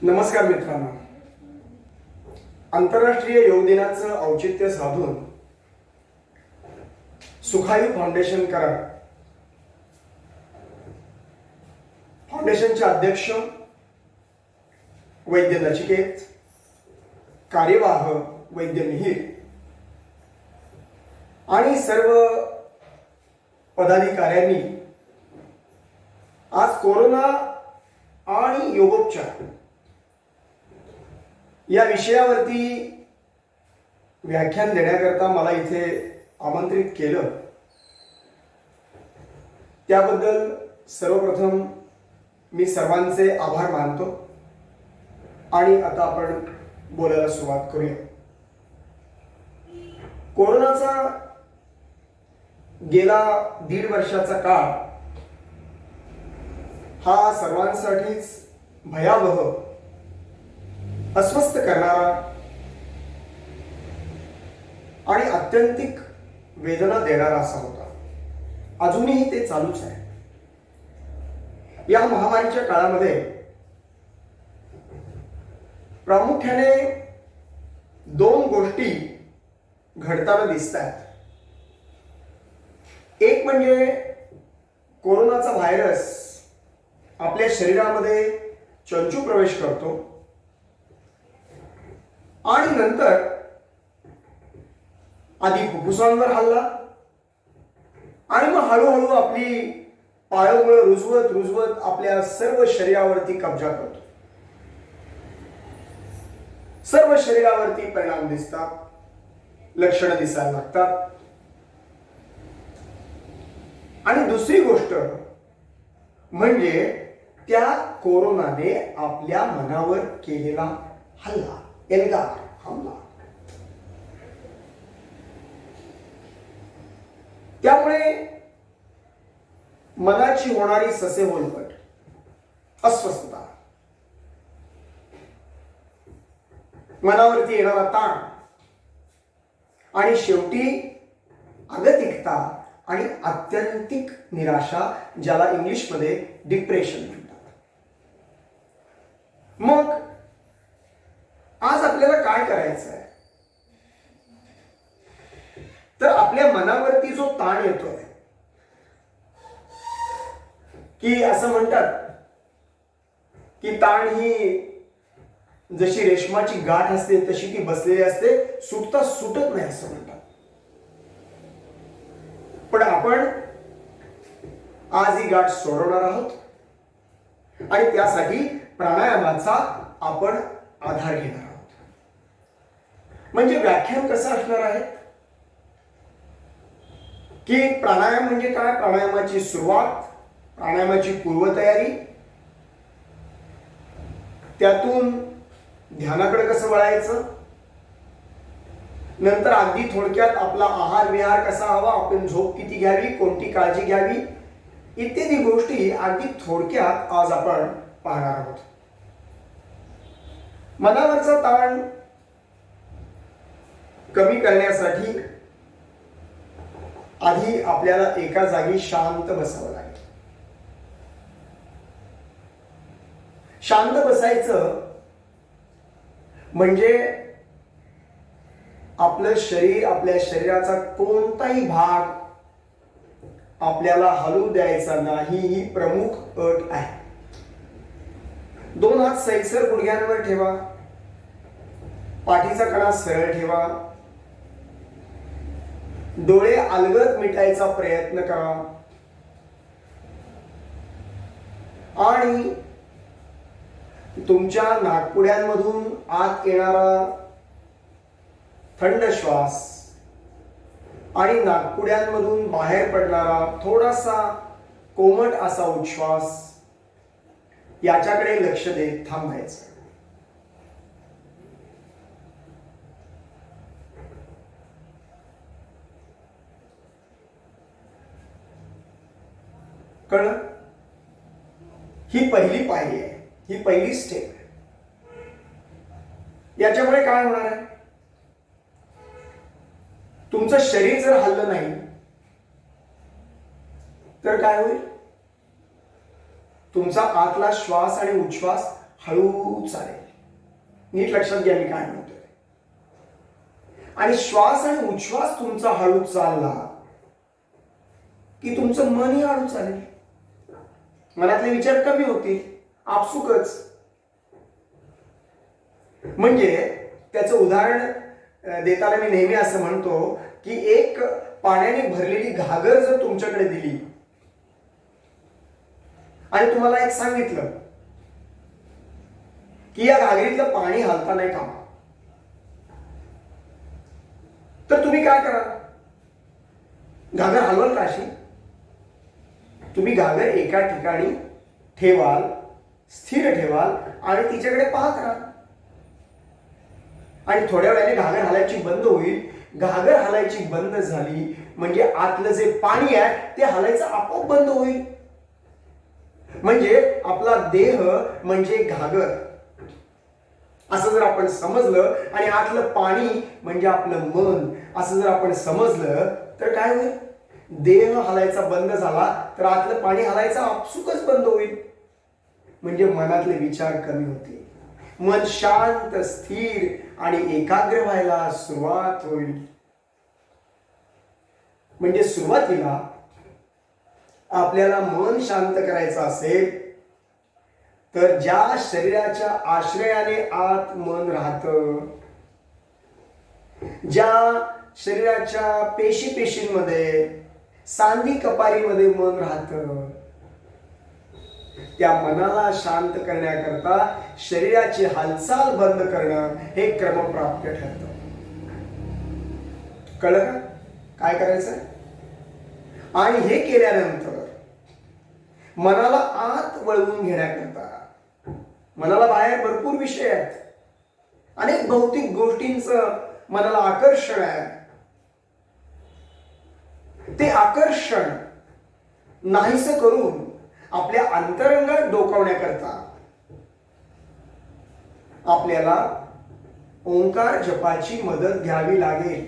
नमस्कार मित्रांनो. आंतरराष्ट्रीय योग दिनाचं औचित्य साधून सुखायू फाउंडेशन कराड फाउंडेशनचे अध्यक्ष वैद्य नचिकेत, कार्यवाह वैद्य मिहिर आणि सर्व पदाधिकाऱ्यांनी आज कोरोना आणि योगोपचार या विषयावरती व्याख्यान देण्याकरता मला इथे आमंत्रित केलं. त्याबद्दल सर्वप्रथम मी सर्वांचे आभार मानतो आणि आता आपण बोलायला सुरुवात करूया. कोरोनाचा गेला 1.5 वर्षाचा काळ हा सर्वांसाठीच भयावह, अस्वस्थ करणारा आणि अत्यंतिक वेदना देणारा असा होता. अजूनही ते चालूच आहे. या महामारीच्या काळामध्ये प्रामुख्याने 2 गोष्टी घडताना दिसत आहेत. एक म्हणजे कोरोनाचा व्हायरस आपल्या शरीरामध्ये चंचू प्रवेश करतो आणि नंतर आधी फुफ्फुसांवर हल्ला आणि मग हळूहळू आपली पायामुळे रुजवत आपल्या सर्व शरीरावरती कब्जा करतो. सर्व शरीरावरती परिणाम दिसतात, लक्षणं दिसायला लागतात. आणि दुसरी गोष्ट म्हणजे त्या कोरोनाने आपल्या मनावर केलेला हल्ला, एल्गार हमला. त्यामुळे मनाची होणारी ससेहोलपट, अस्वस्थता, मनावरती येणारा ताण आणि शेवटी अगतिकता आणि आत्यंतिक निराशा, ज्याला इंग्लिशमध्ये डिप्रेशन म्हणतात. मग आज आपल्याला काय करायचं आहे? तर आपल्या मनावरती जो ताण येतोय, की असं म्हणतात की ताण ही जशी रेशमाची गाठ असते तशी ती बसलेली असते, सुटता सुटत नाही असं म्हणतात. पण आपण आज ही गाठ सोडवणार आहोत आणि त्यासाठी प्राणायामाचा आपण आधार घेणार आहोत. म्हणजे व्याख्यान कसं असणार आहे की प्राणायाम म्हणजे काय, प्राणायामाची सुरुवात, प्राणायामाची पूर्वतयारी, त्यातून ध्यानाकडे कसं वळायचं, नंतर अगदी थोडक्यात आपला आहार विहार कसा हवा, आपण झोप किती घ्यावी, कोणती काळजी घ्यावी, इत्यादी गोष्टी अगदी थोडक्यात आज आपण पाहणार आहोत. मनावरचा ताण कमी करण्यासाठी आधी आपल्याला एका जागी शांत बसावं लागेल. शांत बसायचं म्हणजे आपलं शरीर, आपल्या शरीराचा कोणताही भाग आपल्याला हलू द्यायचा नाही, ही प्रमुख अट आहे. 2 हात सैलसर गुडघ्यांवर ठेवा, पाठीचा कणा सरळ ठेवा, डोळे अलगद मिटायचा प्रयत्न करा आणि तुमच्या नाकपुड्यांमधून आत येणारा थंड श्वास आणि नाकपुड्यांमधून बाहेर पडणारा थोडासा कोमट असा उच्छ्वास, याच्याकडे लक्ष देत थांबायचं. कळलं? ही पहिली पायरी आहे, ही पहिली स्टेप आहे. याच्यामुळे काय होणार आहे? तुमचं शरीर जर हललं नाही तर काय होईल? तुमचा आतला श्वास आणि उच्छ्वास हळू चालेल. नीट लक्षात घ्या मी काय म्हणतोय. आणि श्वास आणि उच्छ्वास तुमचा हळू चालला की तुमचं मनही हळू चालेल. मनातले विचार कमी होतील आपसुकच. म्हणजे त्याचं उदाहरण देताना मी नेहमी असं म्हणतो की एक पाण्याने भरलेली घागर जर तुमच्याकडे दिली आणि तुम्हाला एक सांगितलं की या घागरीतलं पाणी हलता नाही कामा, तर तुम्ही काय कराल? घागर हलवाल का अशी? तुम्ही घागर एका ठिकाणी ठेवाल, स्थिर ठेवाल आणि तिच्याकडे पाहत राहाल. आणि थोड्या वेळाने घागर हलायची बंद होईल. घागर हलायची बंद झाली म्हणजे आतलं जे पाणी आहे ते हलायचं आपोआप बंद होईल. म्हणजे आपला देह म्हणजे घागर असं जर आपण समजलं आणि आतलं पाणी म्हणजे आपलं मन असं जर आपण समजलं तर काय होईल? देह हलायचा बंद झाला तर आतलं पाणी हलायचं आपसुकच बंद होईल. म्हणजे मनातले विचार कमी होतील. मन शांत, स्थिर आणि एकाग्र व्हायला सुरुवात होईल. म्हणजे सुरुवातीला आपल्याला मन शांत करायचं असेल तर ज्या शरीराच्या आश्रयाने आत मन राहतं, ज्या शरीराच्या पेशींमध्ये, सांधी कपारीमध्ये मन राहतं, त्या मनाला शांत करण्याकरता शरीराची हालचाल बंद करणं हे क्रमप्राप्त ठरतं. कळलं का काय करायचं? आणि हे केल्यानंतर मनाला आत वळवून घेण्याकरता, मनाला बाहेर भरपूर विषय आहेत, अनेक भौतिक गोष्टींचं मनाला आकर्षण आहे. ते आकर्षण नाहीसं करून आपल्या अंतरंगात डोकावण्याकरता आपल्याला ओंकार जपाची मदत घ्यावी लागेल.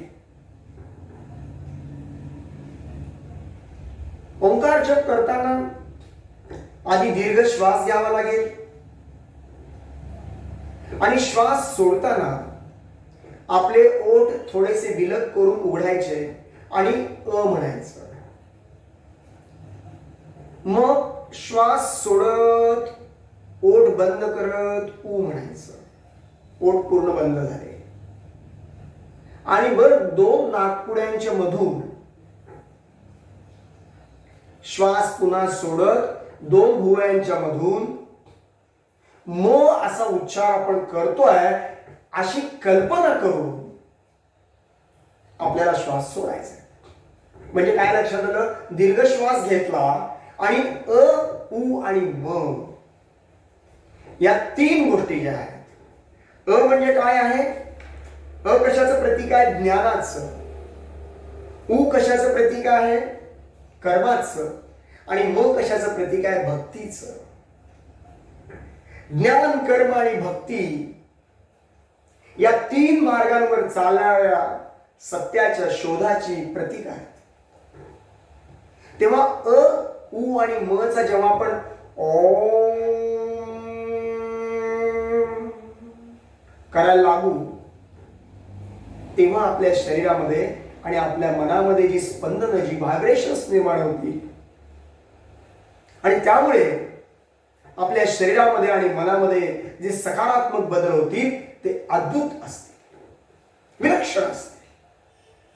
ओंकार जप करताना आधी दीर्घ श्वास घ्यावा लागेल आणि श्वास सोडताना आपले ओठ थोडेसे विलग करून उघडायचे आणि म्हणायचं. मग श्वास सोडत ओठ बंद करत म्हणायचं. ओठ पूर्ण बंद झाले आणि वर दोन नाकपुड्यांच्या मधून श्वास पुन्हा सोडत दोन भुवयांच्या मधून म असा उच्चार आपण करतोय अशी कल्पना करून आपल्याला श्वास सोडायचा. म्हणजे काय लक्षात आलं? दीर्घ श्वास घेतला आणि उ आणि म या तीन गोष्टी ज्या आहेत. म्हणजे काय आहे? कशाचं प्रतीक आहे? ज्ञानाचं. उ कशाचं प्रतीक आहे? कर्माचं. आणि म कशाचं प्रतीक आहे? भक्तीचं. ज्ञान, कर्म आणि भक्ती या तीन मार्गांवर चालणाऱ्या सत्याच्या शोधाची प्रतीक आहे. तेव्हा उ आणि म चा जेव्हा आपण करायला लागू तेव्हा आपल्या शरीरामध्ये आणि आपल्या मनामध्ये जी स्पंदनं, जी व्हायब्रेशन्स निर्माण होतील आणि त्यामुळे आपल्या शरीरामध्ये आणि मनामध्ये जे सकारात्मक बदल होतील ते अद्भुत असतील, विलक्षण असतील.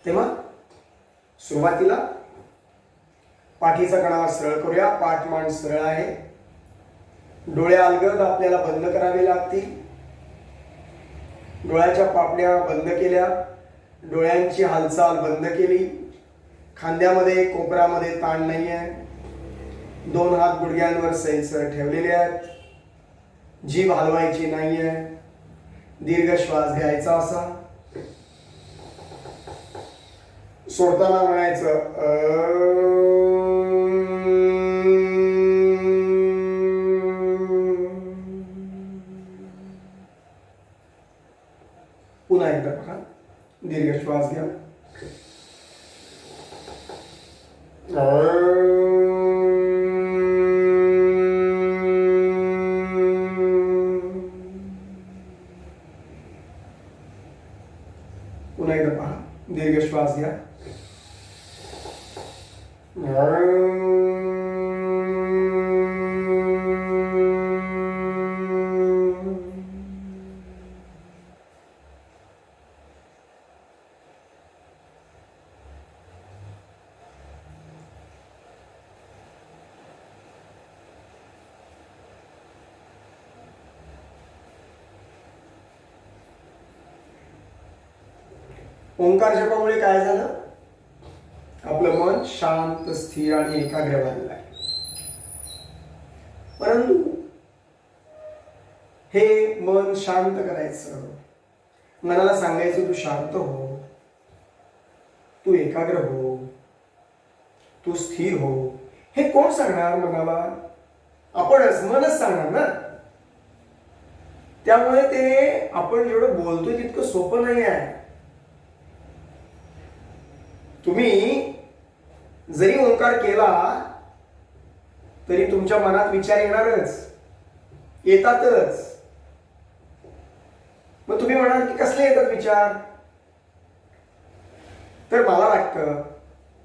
तेव्हा सुरुवातीला पाठीचा कणा सरळ करूया. पाठमान सरळ आहे. डोळे अलगद आपल्याला बंद करावे लागतील. डोळ्याच्या पापण्या बंद केल्या. डोळ्यांची हालचाल बंद केली. खांद्यामध्ये कोपरामध्ये ताण नाही आहे. दोन हात गुडघ्यांवर सैलसर ठेवलेले आहेत. जीभ हलवायची नाहीये. दीर्घ श्वास घ्यायचा असा. सोडताना म्हणायचं पुन्हा एकदा बघा. दीर्घ श्वास घ्या. दीर्घ श्वास घ्या. ओंकार जपामुळे काय झालं? आपलं मन शांत, स्थिर आणि एकाग्र व्हायला लागलं. परंतु हे मन शांत करायचं, मनाला सांगायचं तू शांत हो, तू एकाग्र हो, तू स्थिर हो, हे कोण सांगणार मनाला? आपणच, मनच सांगणार ना. त्यामुळे ते आपण जेवढं बोलतोय तितकं सोपं नाही आहे. तुम्ही जरी ओंकार केला तरी तुमच्या मनात विचार येणारच, येतातच. मग तुम्ही म्हणाल की कसले येतात विचार? तर मला वाटतं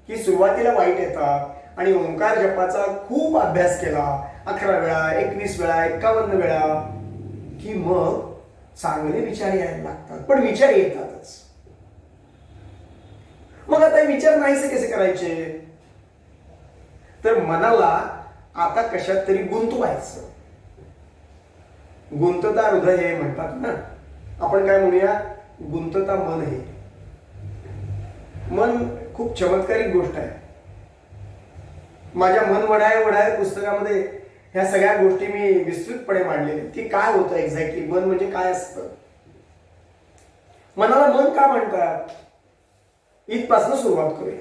की सुरुवातीला वाईट येतात आणि ओंकार जपाचा खूप अभ्यास केला, 11 वेळा, 21 वेळा, 51 वेळा, की मग चांगले विचार यायला लागतात. पण विचार येतातच. मग आता विचार नाहीसे कसे करायचे? तर मनाला आता कशात तरी गुंतवायचं. गुंतता हृदय हे म्हणतात ना, आपण काय म्हणूया, गुंतता मन हे. मन खूप चमत्कारिक गोष्ट आहे. माझ्या मन वढाय वढाय पुस्तकामध्ये ह्या सगळ्या गोष्टी मी विस्तृतपणे मांडलेल्या, की काय होतं एक्झॅक्टली, मन म्हणजे काय असतं, मनाला मन का म्हणतात, इथपासून सुरुवात करूया.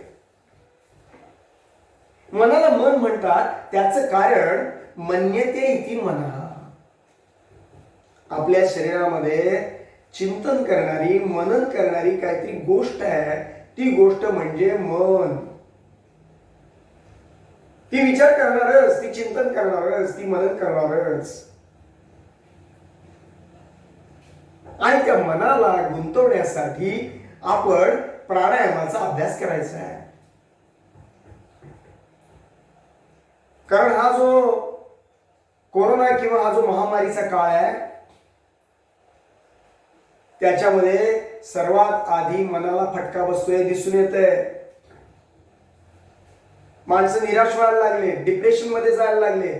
मनाला मन म्हणतात त्याचं कारण मन्यते इति मना. आपल्या शरीरामध्ये चिंतन करणारी, मनन करणारी काहीतरी गोष्ट आहे, ती गोष्ट म्हणजे मन. ती विचार करणारच, ती चिंतन करणारच, ती मनन करणारच. आणि त्या मनाला गुंतवण्यासाठी आपण प्राणायामाचा अभ्यास करायचा आहे. कारण हा जो कोरोना किंवा हा जो महामारीचा काळ आहे, त्याच्यामध्ये सर्वात आधी मनाला फटका बसतोय, दिसून येतंय. माणसं निराश व्हायला लागले, डिप्रेशन मध्ये जायला लागले.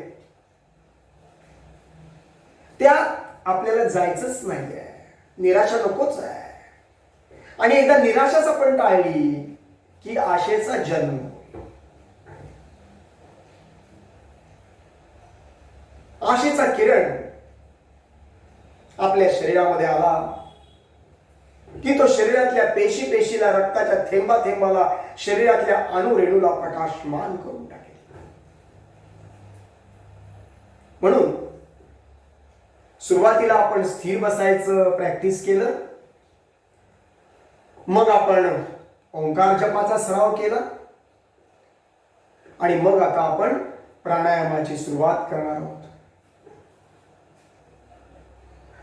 त्यात आपल्याला जायचंच नाहीये, निराशा नकोच आहे. आणि एकदा निराशाच आपण टाळली की आशेचा जन्म. आशेचा किरण आपल्या शरीरामध्ये आला की तो शरीरातल्या पेशी पेशीला, रक्ताच्या थेंबा थेंबाला, शरीरातल्या अणुरेणूला प्रकाशमान करून टाकेल. म्हणून सुरुवातीला आपण स्थिर बसायचं प्रॅक्टिस केलं, मग आपण ओंकार जपाचा सराव केला, आणि मग आता आपण प्राणायामाची सुरुवात करणार आहोत.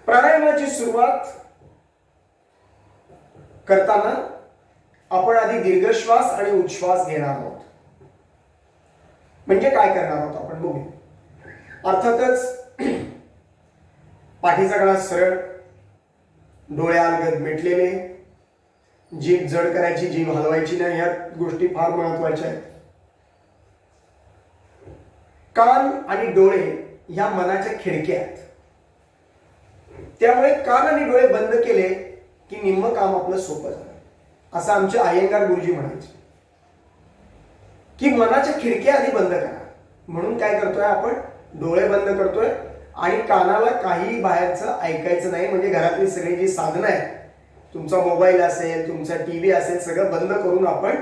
प्राणायामाची सुरुवात करताना आपण आधी दीर्घ श्वास आणि उच्छ्वास घेणार आहोत. म्हणजे काय करणार आहोत आपण बघूया. अर्थातच पाठीचा कणा सरळ, डोळे अलगद मिटलेले, जीभ जड करायची, जीभ हलवायची नाही, या गोष्टी फार महत्वाच्या आहेत. कान आणि डोळे ह्या मनाच्या खिडक्या आहेत. त्यामुळे कान आणि डोळे बंद केले की निम्म काम आपलं सोपं झालं, असं आमचे अय्यंगार गुरुजी म्हणायचे की मनाच्या खिडक्या आधी बंद करा. म्हणून काय करतोय आपण, डोळे बंद करतोय आणि कानाला काही बाहेरचं ऐकायचं नाही. म्हणजे घरातली सगळी जी साधनं आहेत, तुमचा मोबाईल असेल, तुमचा टीव्ही असेल, सगळं बंद करून आपण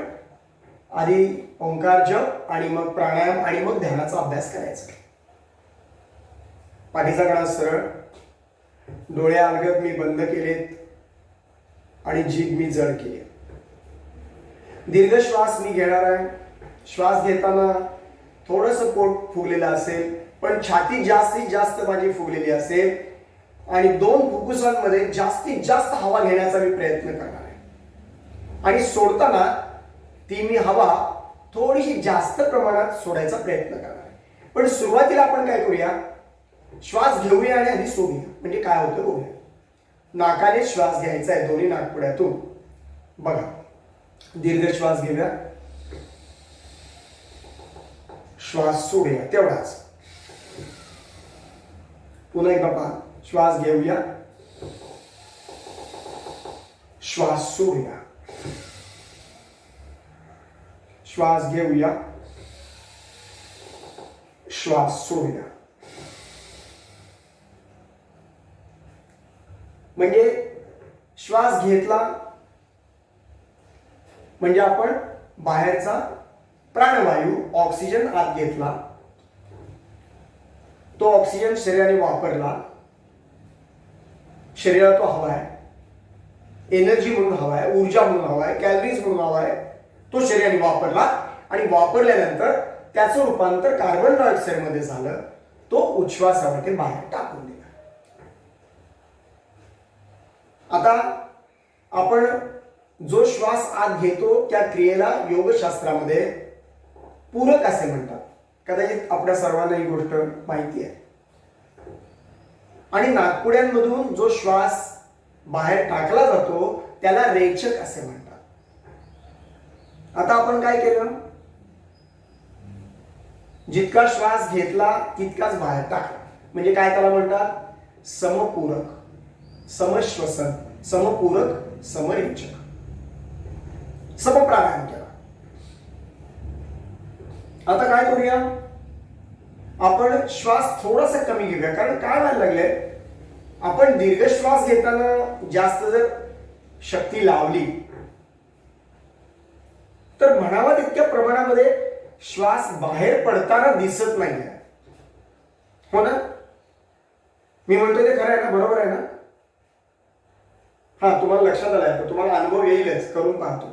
आधी ओंकार जप आणि मग प्राणायाम आणि मग ध्यानाचा अभ्यास करायचा. पाठीचा कणा सरळ, डोळे अलगद मी बंद केलेत आणि जीभ मी जड केली. दीर्घ श्वास मी घेणार आहे. श्वास घेताना थोडस पोट फुगलेलं असेल, पण छाती जास्तीत जास्त माझी फुगलेली असेल आणि 2 फुफ्फुसांमध्ये जास्तीत जास्त हवा घेण्याचा मी प्रयत्न करणार आहे. आणि सोडताना ती मी हवा थोडीशी जास्त प्रमाणात सोडायचा प्रयत्न करणार आहे. पण सुरुवातीला आपण काय करूया, श्वास घेऊया आणि आधी सोडूया. म्हणजे काय होतं बघूया. नाकाने श्वास घ्यायचा आहे दोन्ही नाकपुड्यातून. बघा, दीर्घ श्वास घेऊया, श्वास सोडूया, तेवढाच. पुन्हा एकदा पहा, श्वास घेऊया, श्वास सोडूया, श्वास घेऊया, श्वास सोडूया. म्हणजे श्वास घेतला म्हणजे आपण बाहेरचा प्राणवायू ऑक्सिजन आत घेतला, तो ऑक्सिजन शरीराने वापरला, शरीराला तो हवा आहे, एनर्जी म्हणून हवा आहे, ऊर्जा म्हणून हवा आहे, कॅलरीज म्हणून हवा आहे, तो शरीराने वापरला आणि वापरल्यानंतर त्याचं रूपांतर कार्बन डायऑक्साईड मध्ये झालं, तो उच्छ्वासामध्ये बाहेर टाकून दिला. आता आपण जो श्वास आत घेतो त्या क्रियेला योगशास्त्रामध्ये पूरक असे म्हणतात. कदाचित आपल्या सर्वांना ही गोष्ट माहिती आहे. आणि नाकपुड्यांमधून जो श्वास बाहेर टाकला जातो त्याला रेचक असे म्हणतात. आता आपण काय केलं, जितका श्वास घेतला तितकाच बाहेर टाकला. म्हणजे काय त्याला म्हणतात, समपूरक, समश्वसन, समपूरक, समरेचक, समप्राणायाम केला. आता काय करूया, आपण श्वास थोडासा कमी घेऊया. कारण काय व्हायला लागले, आपण दीर्घ श्वास घेताना जास्त जर शक्ती लावली तर म्हणावा तितक्या प्रमाणामध्ये श्वास बाहेर पडताना दिसत नाही. हो ना, मी म्हणतो ते खरं आहे ना, बरोबर आहे ना. हा, तुम्हाला लक्षात आलंय, तर तुम्हाला अनुभव येईलच, करून पाहतो.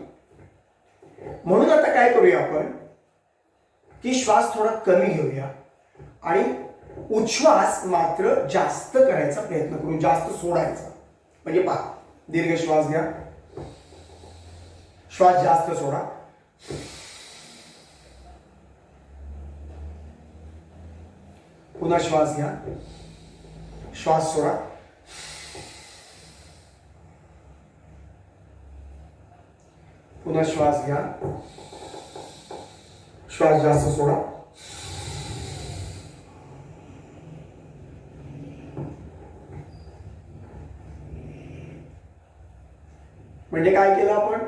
म्हणून आता काय करूया आपण, की श्वास थोडा कमी घेऊया आणि उच्छ्वास मात्र जास्त करायचा प्रयत्न करू, जास्त सोडायचा. म्हणजे पहा, दीर्घ श्वास घ्या, श्वास जास्त सोडा, पुन्हा श्वास घ्या, श्वास सोडा, पुन्हा श्वास घ्या, श्वास जास्त सोडा, म्हणजे काय केलं आपण,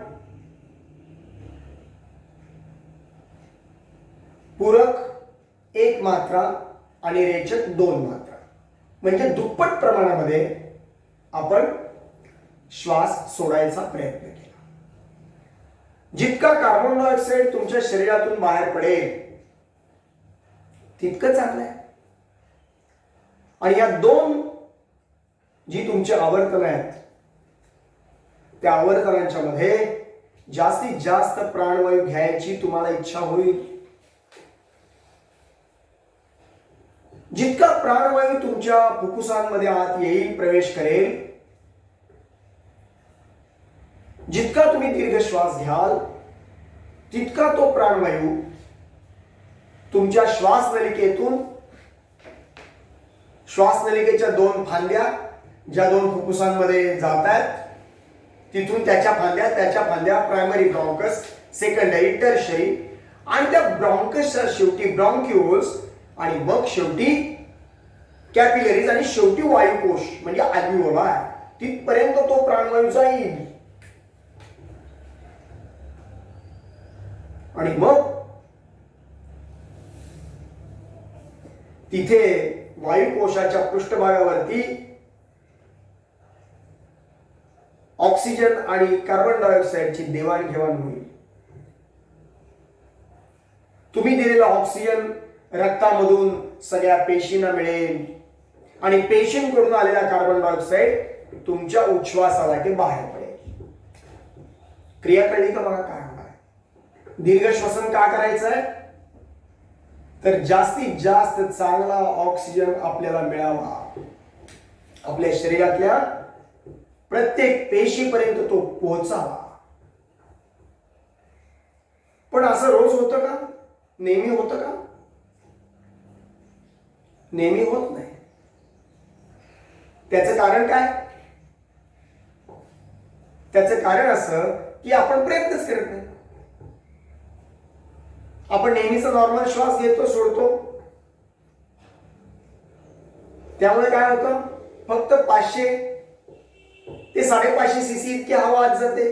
पूरक 1 मात्रा आणि रेचक 2 मात्रा, म्हणजे दुप्पट प्रमाणामध्ये आपण श्वास सोडायचा प्रयत्न केला. जितका कार्बन डायऑक्साईड तुमच्या शरीरातून बाहेर पडेल तितकं चांगलं आहे. आणि या 2 जी तुमची आवर्तन आहेत त्या आवर्तनांच्या मध्ये जास्तीत जास्त प्राणवायू घ्यायची तुम्हाला इच्छा होईल. जितका प्राणवायू तुमच्या फुफ्फुसांमध्ये आत येईल, प्रवेश करेल, जितका तुम्ही दीर्घ श्वास घ्याल तितका तो प्राणवायू तुमच्या श्वासनलिकेतून, श्वासनलिकेच्या 2 फांद्या ज्या 2 फुफ्फुसांमध्ये जात आहेत तिथून त्याच्या फांद्या प्रायमरी ब्रॉन्कस, सेकंडरी, टर्शरी, आणि त्या ब्रॉन्कसच्या शेवटी ब्रॉन्क्युल्स, आणि मग शेवटी कॅपिलरीज, आणि शेवटी वायुकोश म्हणजे अल्व्हिओलाय, तिथपर्यंत तो प्राणवायू जाईल. आणि मग तिथे वायुकोशाच्या पृष्ठभागावरती ऑक्सिजन आणि कार्बन डायऑक्साईडची देवाणघेवाण होईल. तुम्ही दिलेला ऑक्सिजन रक्तामधून सगळ्या पेशींना मिळेल आणि पेशींकडून आलेला कार्बन डायऑक्साईड तुमच्या उच्छ्वासासाठी बाहेर पडेल. क्रिया कळली का बघा काय होणार आहे. दीर्घ श्वसन का करायचं आहे, तर जास्तीत जास्त चांगला ऑक्सिजन आपल्याला मिळावा, आपल्या शरीरातल्या प्रत्येक पेशीपर्यंत तो पोहोचावा. पण असं रोज होतं का? नेहमी होतं का? नेहमी होत नाही. त्याचं कारण काय? त्याचं कारण असं की आपण प्रयत्नच करत नाही. आपण नेहमीचा नॉर्मल श्वास घेतो सोडतो. त्यामुळे काय होतं? फक्त 500 ते 550 सीसी इतकी हवा आत जाते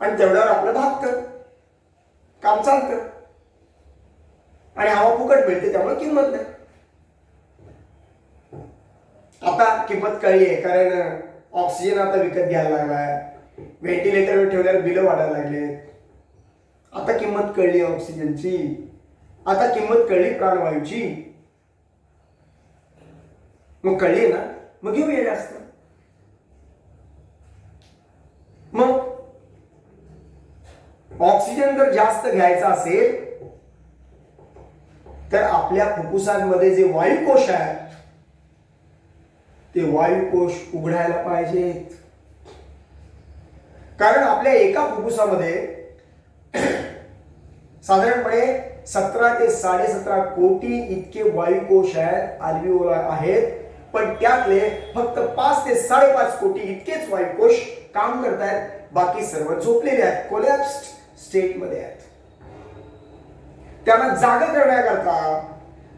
आणि तेवढ्यावर आपलं भागतं, काम चालतं आणि हवा फुकट मिळते, त्यामुळे किंमत नाही. आता किंमत कळली आहे, कारण ऑक्सिजन आता विकत घ्यायला लागलाय, व्हेंटिलेटरवर ठेवल्यावर बिलं वाढायला लागले. आता किंमत कळली ऑक्सिजनची, आता किंमत कळली प्राणवायूची. मग कळली ना, मग घेऊया जास्त. मग ऑक्सिजन जर जास्त घ्यायचा असेल तर आपल्या फुफ्फुसांमध्ये जे वायुकोश आहेत ते वायुकोश उघडायला पाहिजेत. कारण आपल्या एका फुफ्फुसामध्ये साधारणपणे 17 ते 17.5 कोटी इतके वायुकोश आहेत, अल्व्हिओला आहेत. पण त्यातले फक्त 5 ते 5.5 कोटी इतकेच वायुकोश काम करतायत. बाकी सर्व झोपलेले आहेत, कोलॅप्स्ड स्टेट मध्ये आहेत. त्यांना जागा करण्याकरता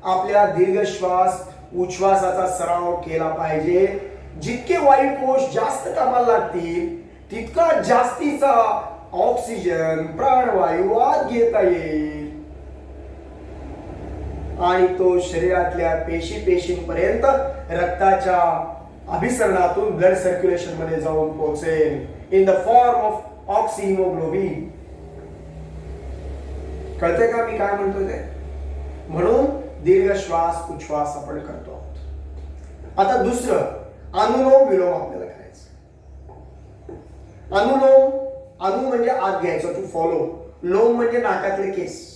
आपल्या दीर्घ श्वास उच्छ्वासाचा सराव केला पाहिजे. जितके वायुकोश जास्त कामाला लागतील तितका जास्तीचा ऑक्सिजन प्राणवायू आत घेता येईल आणि तो शरीरातल्या पेशींपर्यंत रक्ताच्या अभिसरणातून ब्लड सर्क्युलेशन मध्ये जाऊन पोहोचेल इन द फॉर्म ऑफ ऑक्सिहिमोग्लोबिन. कळतंय का मी काय म्हणतोय ते? म्हणून दीर्घ श्वास उच्छ्वास आपण करतो आहोत. आता दुसरं अनुलोम विलोम आपल्याला करायचं. अनुलोम, अनु म्हणजे आत घ्यायचं, टू फॉलो. लोम म्हणजे नाकातले केस.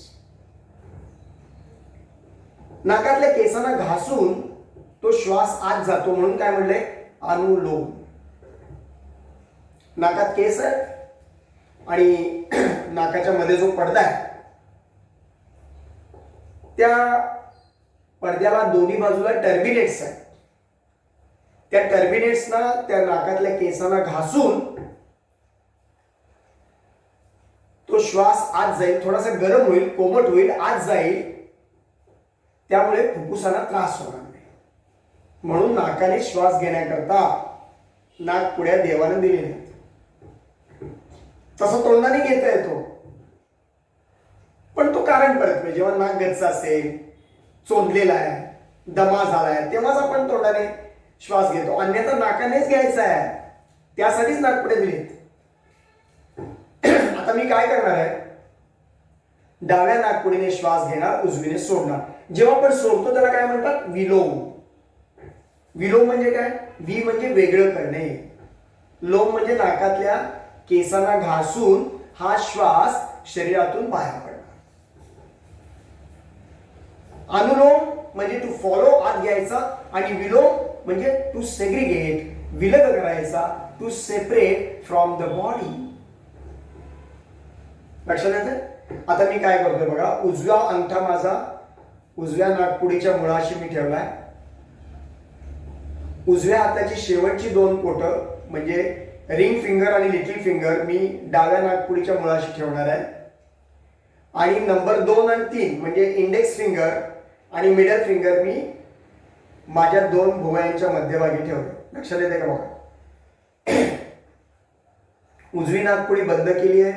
नाकातल्या केसांना घासून तो श्वास आत जातो, म्हणून काय म्हणलंय? अनुलोम. नाकात केस आहे आणि नाकाच्या मध्ये जो पडदा आहे त्या पडद्याला दोन्ही बाजूला टर्बिनेट्स आहेत. त्या टर्बिनेट्सना त्या नाकातल्या केसांना घासून तो श्वास आत जाईल, थोडासा गरम होईल, कोमट होईल, आत जाईल. त्यामुळे फुफ्फुसांना त्रास होणार नाही. म्हणून नाकाने श्वास घेण्याकरता नाकपुड्या देवाने दिलेल्या आहेत. तसं तोंडाने घेता येतो, पण तो कारण परत नाही. जेव्हा नाक गच्च असेल, चोंदलेला आहे, दमा झालाय, तेव्हाच आपण तोंडाने श्वास घेतो. अन्यथा नाकानेच घ्यायचा आहे, त्यासाठीच नाकपुडे दिलेत. आता मी काय करणार आहे? डाव्या नाकपुडीने श्वास घेणार, उजवीने सोडणार. जेव्हा आपण सोडतो त्याला काय म्हणतात? विलोम. विलोम म्हणजे काय? वि म्हणजे वेगळं करणे, लोम म्हणजे नाकातल्या केसांना घासून हा श्वास शरीरातून बाहेर पडणार. अनुलोम म्हणजे टू फॉलो, आत घ्यायचा, आणि विलोम म्हणजे टू सेग्रिगेट, विलग करायचा, to separate from the body. लक्षात येतं? आता मी काय करतोय बघा. उजवा अंगठा माझा उजव्या नाकपुडीच्या मुळाशी मी ठेवलाय. उजव्या हाताची शेवटची 2 बोटं म्हणजे रिंग फिंगर आणि लिटिल फिंगर मी डाव्या नाकपुडीच्या मुळाशी ठेवणार आहे. आणि नंबर 2 आणि 3 म्हणजे इंडेक्स फिंगर आणि मिडल फिंगर मी माझ्या 2 भुवयांच्या मध्यभागी ठेवले. लक्षात येते का बघा. उजवी नाकपुडी बंद केली आहे.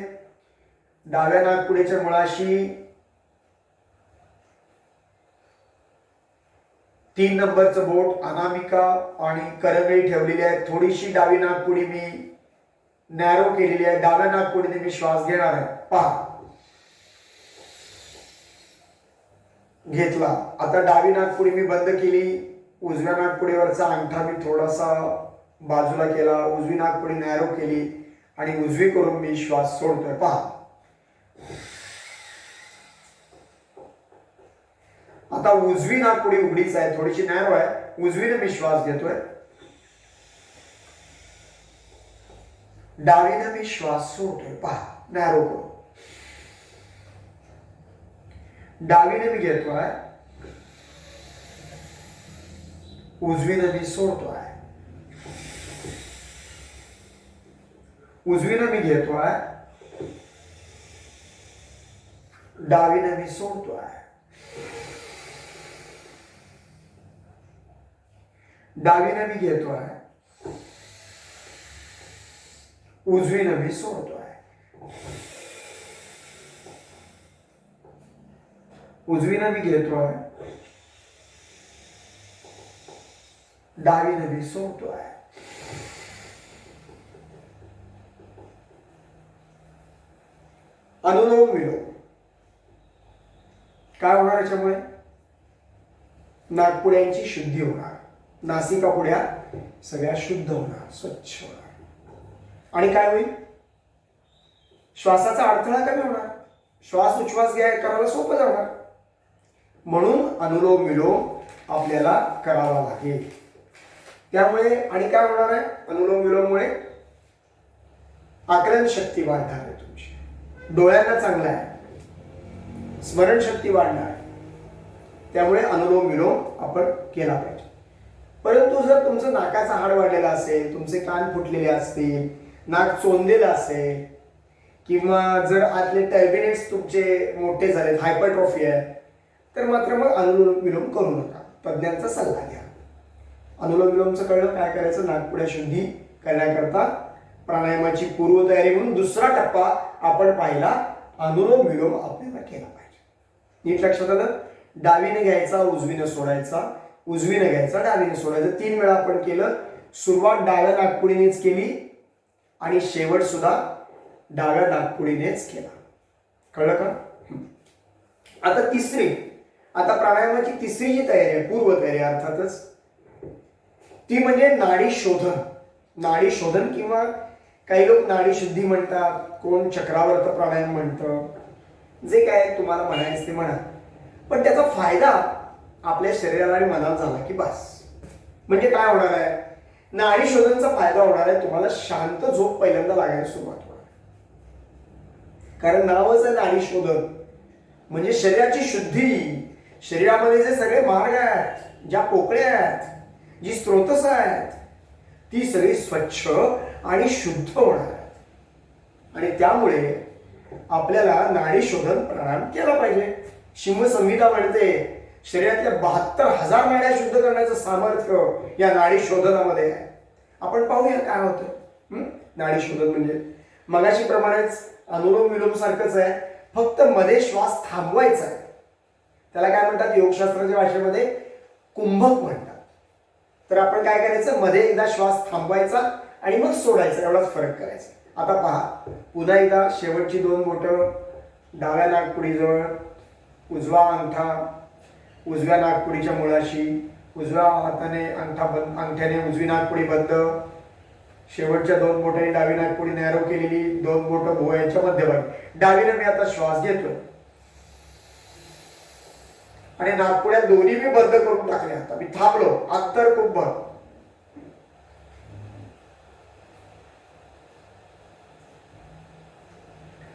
डाव्या नाकपुडीच्या मुळाशी 3 नंबरचं बोट, अनामिका आणि करंगळी ठेवलेली आहे. थोडीशी डावी नाकपुडी मी नॅरो केलेली आहे. डाव्या नाकपुडीने मी श्वास घेणार आहे. पहा, घेतला. आता डावी नाकपुडी मी बंद केली. उजव्या नाकपुडीवरचा अंगठा मी थोडासा बाजूला केला. उजवी नाकपुडी नॅरो केली आणि उजवी करून मी श्वास सोडतोय. पहा, आता उजवी नाकपुडी उघडीच आहे, थोडीशी नॅरो आहे. उजवीने मी श्वास घेतोय, डावीने मी श्वास सोडतोय. पहा, नॅरो करू. डावीने मी घेतोय, उजवीने मी सोडतोय. उजवीने मी घेतोय, डावीने मी सोडतोय. डावीने मी घेतोय, उजवीने मी सोडतोय. उजवीने मी घेतोय, डावीने मी सोडतोय. अनुलोम विलोम. काय होणार याच्यामुळे? नाकपुड्यांची शुद्धी होणार, नासिका पुड्या सगळ्या शुद्ध होणार, स्वच्छ होणार. आणि काय होईल? श्वासाचा अडथळा कमी होणार, श्वास उच्छ्वास करायला सोपं जाणार. म्हणून अनुलोम विलोम आपल्याला करावा लागेल. त्यामुळे आणि काय होणार आहे? अनुलोम विलोममुळे आकलन शक्ती वाढणार आहे तुमची, डोळ्यांना चांगला आहे, स्मरणशक्ती वाढणार. त्यामुळे अनुलोम विलोम आपण केला पाहिजे. परंतु जर तुमचं नाकाचा हाड वाढलेला असेल, तुमचे कान फुटलेले असतील, नाक चोंदलेलं असेल, किंवा जर आतले टर्बिनेट्स तुमचे मोठे झालेत, हायपरट्रॉफी आहे, तर मात्र मग अनुलोम विलोम करू नका, तज्ज्ञांचा सल्ला घ्या. अनुलोम विलोमचं कळलं काय करायचं? नाकपुड्या शुद्धी करण्याकरता प्राणायामाची पूर्वतयारी म्हणून दुसरा टप्पा आपण पाहिला, अनुलोम विलोम आपल्याला केला पाहिजे. नीट लक्षात आलं? डावीने घ्यायचा, उजवीने सोडायचा, उजवीने घ्यायचा, डावीने सोडायचं. 3 वेळा आपण केलं. सुरुवात डाव्या नाकपुडीनेच केली आणि शेवट सुद्धा डाव्या नाकपुडीनेच केला. कळलं का? आता तिसरी, आता प्राणायामाची तिसरी जी तयारी आहे, पूर्वतयारी अर्थातच, ती म्हणजे नाडी शोधन. नाडी शोधन किंवा काही लोक नाडी शुद्धी म्हणतात, कोण चक्रावर्त प्राणायाम म्हणतं, जे काय तुम्हाला म्हणायचं ते म्हणा. पण त्याचा फायदा आपल्या शरीराला आणि मनाला झाला की बस. म्हणजे काय होणार आहे? नाडी शोधनचा फायदा होणार आहे, तुम्हाला शांत झोप पहिल्यांदा लागायला सुरुवात होणार. कारण नावच आहे नाडी शोधन, म्हणजे शरीराची शुद्धी. शरीरामध्ये जे सगळे मार्ग आहेत, ज्या पोकळ्या आहेत, जी स्रोतस आहेत, ती सगळी स्वच्छ आणि शुद्ध होणार आहेत. आणि त्यामुळे आपल्याला नाडी शोधन प्राणायाम केला पाहिजे. शिव संहिता म्हणते शरीरातल्या 72,000 नाड्या शुद्ध करण्याचं सामर्थ्य या नाडी शोधनामध्ये आहे. आपण पाहूया काय होतं. नाडी शोधन म्हणजे मगाशी प्रमाणेच अनुलोम विलोम सारखंच आहे, फक्त मध्ये श्वास थांबवायचा आहे. त्याला काय म्हणतात योगशास्त्राच्या भाषेमध्ये? कुंभक म्हणतात. तर आपण काय करायचं? मध्ये एकदा श्वास थांबवायचा आणि मग सोडायचा, एवढाच फरक करायचा. आता पहा पुन्हा एकदा, शेवटची 2 बोटं डाव्या नाकपुडीजवळ, उजवा अंगठा उजव्या नाकपुडीच्या मुळाशी, उजव्या हाताने अंगठ्याने उजवी नाकपुडी बंद, शेवटच्या 2 बोटांनी डावी नाकपुडी नॅरो केलेली, 2 बोटं भुवयाच्या मध्यभागी. डावीने मी आता श्वास घेतोय आणि नाकपुड्या दोन्ही मी बंद करून टाकल्या. आता मी थांबलो, अंतर कुंभ.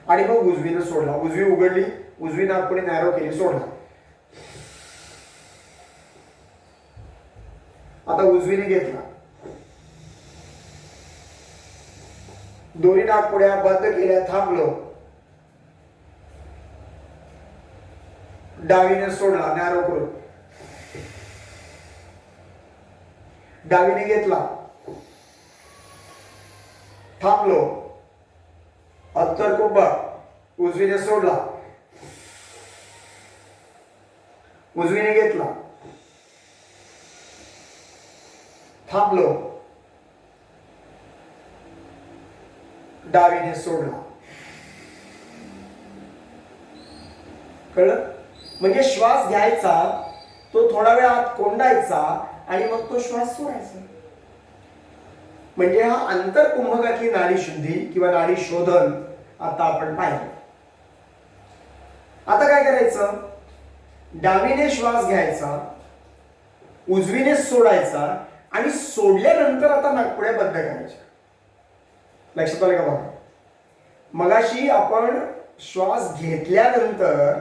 आणि मग उजवीने सोडला, उजवी उघडली, उजवी नाकपुडी नॅरो केली, सोडला. आता उजवीने घेतला, दोन्ही नाकपुड्या बंद केल्या, थांबलो, डावीने सोडला नॅरो करून, डावीने घेतला, थांबलो, अंतर कुंभ, उजवीने सोडला, उजवीने घेतला, थांबलो, डावीने सोडला. कळलं? म्हणजे श्वास घ्यायचा, तो थोडा वेळ आत कोंडायचा आणि मग तो श्वास सोडायचा. म्हणजे हा अंतरकुंभकातली नाडी शुद्धी किंवा नाडी शोधन आता आपण पाहिलं. आता काय करायचं? डावीने श्वास घ्यायचा, उजवीने सोडायचा आणि सोडल्यानंतर आता नाकपुड्या बंद करायच्या. लक्षात आलं का? बघा, मगाशी आपण श्वास घेतल्यानंतर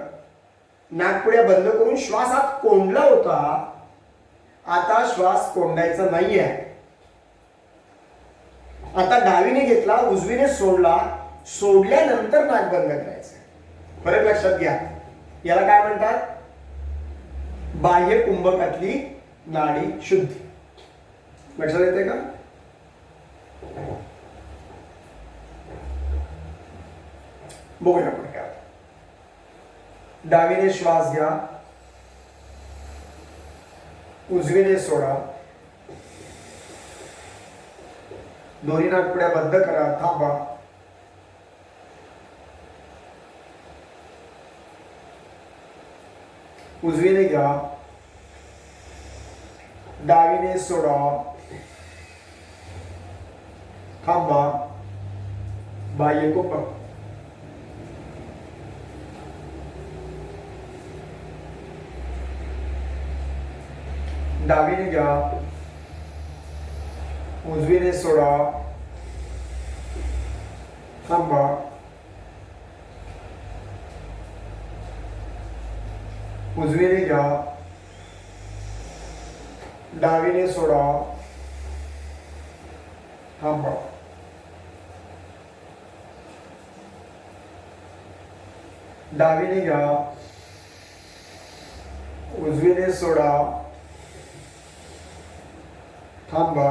नाकपुड्या बंद करून श्वास आत कोंडला होता, आता श्वास कोंडायचा नाहीये. आता डावीने घेतला, उजवीने सोडला, सोडल्यानंतर नाक बंद करायचं. फरक लक्षात घ्या. याला काय म्हणतात? बाह्य कुंभकातली नाडी शुद्धी. लक्षात येते का? बघूया पुढे काय. डावीने श्वास घ्या, उजवीने सोडा, दोन्ही नाकपुड्या बंद करा, थांबा. उजवीने घ्या, डावीने सोडा, थांबा. बाह्य कुंभक. डावीने घ्या, उजवीने सोडा, थांबा. उजवीने घ्या, डावीने सोडा, थांबा. डावीने घ्या, उजवीने सोडा, थांबा.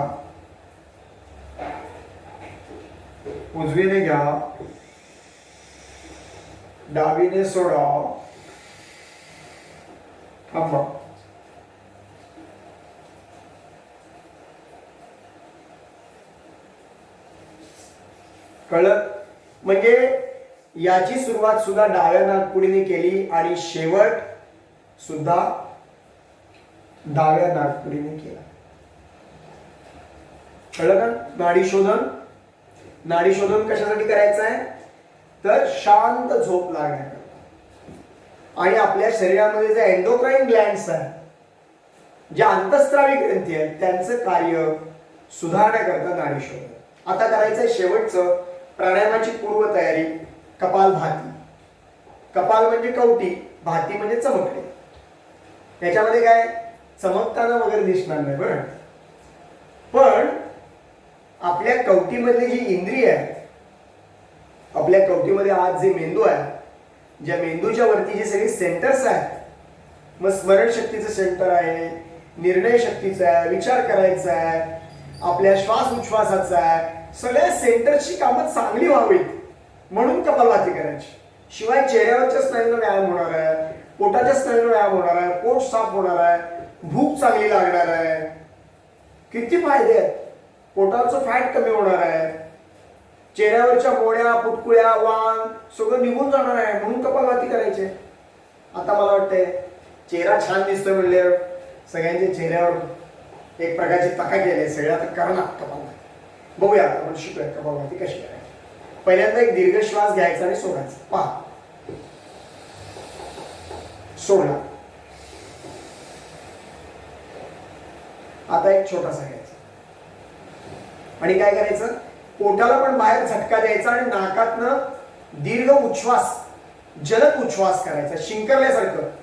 उजवीने घ्या, डावीने सोडा, थांबा. कळलं? म्हणजे याची सुरुवात सुद्धा डाव्या नाकपुडीने केली आणि शेवट सुद्धा डाव्या नाकपुडीने केला. कळलं का? नाडी शोधन. नाडी शोधन कशासाठी करायचं आहे? तर शांत झोप लागण्याकरता. आणि आपल्या शरीरामध्ये जे एंडोक्राइन ग्लँड्स आहेत, ज्या अंतःस्रावी ग्रंथी आहेत, त्यांचं कार्य सुधारण्याकरता नाडी शोधन. आता करायचंय शेवटचं प्राणायामाची पूर्व तयारी. कपालभाती. कपाल म्हणजे कवटी, भाती म्हणजे चमकणे. त्याच्यामध्ये काय चमकताना वगैरे दिसणार नाही बरं. पण आपल्या कवटीमधली जी इंद्रिय आहे, आपल्या कवटीमध्ये आज जे मेंदू आहे, ज्या मेंदूच्या वरती जे सगळे सेंटर्स आहेत, मग स्मरण शक्तीचं सेंटर आहे, निर्णय शक्तीचं आहे, विचार करायचा आहे, आपल्या श्वास उच्छ्वासाचा आहे, सगळ्या सेंटरची कामं चांगली व्हावीत म्हणून कपालभाती करायची. शिवाय चेहऱ्यावरच्या स्नायूंना व्यायाम होणार आहे, पोटाच्या स्नायूंना व्यायाम होणार आहे, पोट साफ होणार आहे, भूक चांगली लागणार आहे. किती फायदे आहेत. पोटाचं फॅट कमी होणार आहे, चेहऱ्यावरच्या मोळ्या, पुटकुळ्या, वांग सगळं निघून जाणार आहे म्हणून कपालभाती करायचे. आता मला वाटतंय चेहरा छान दिसतोय म्हणले सगळ्यांच्या चेहऱ्यावर एक प्रकारची तका केली सगळ्या, तर करा ना कपालभाती. बघूया आता आपण शिकूया कपालभाती कशी करायची. पहिल्यांदा एक दीर्घ श्वास घ्यायचा आणि सोडायचा. पहा, सोडला. आता एक छोटासा घ्यायचा आणि काय करायचं, पोटाला पण बाहेर झटका द्यायचा आणि नाकातनं दीर्घ उच्छ्वास, जलद उच्छ्वास करायचा, शिंकरल्यासारखं.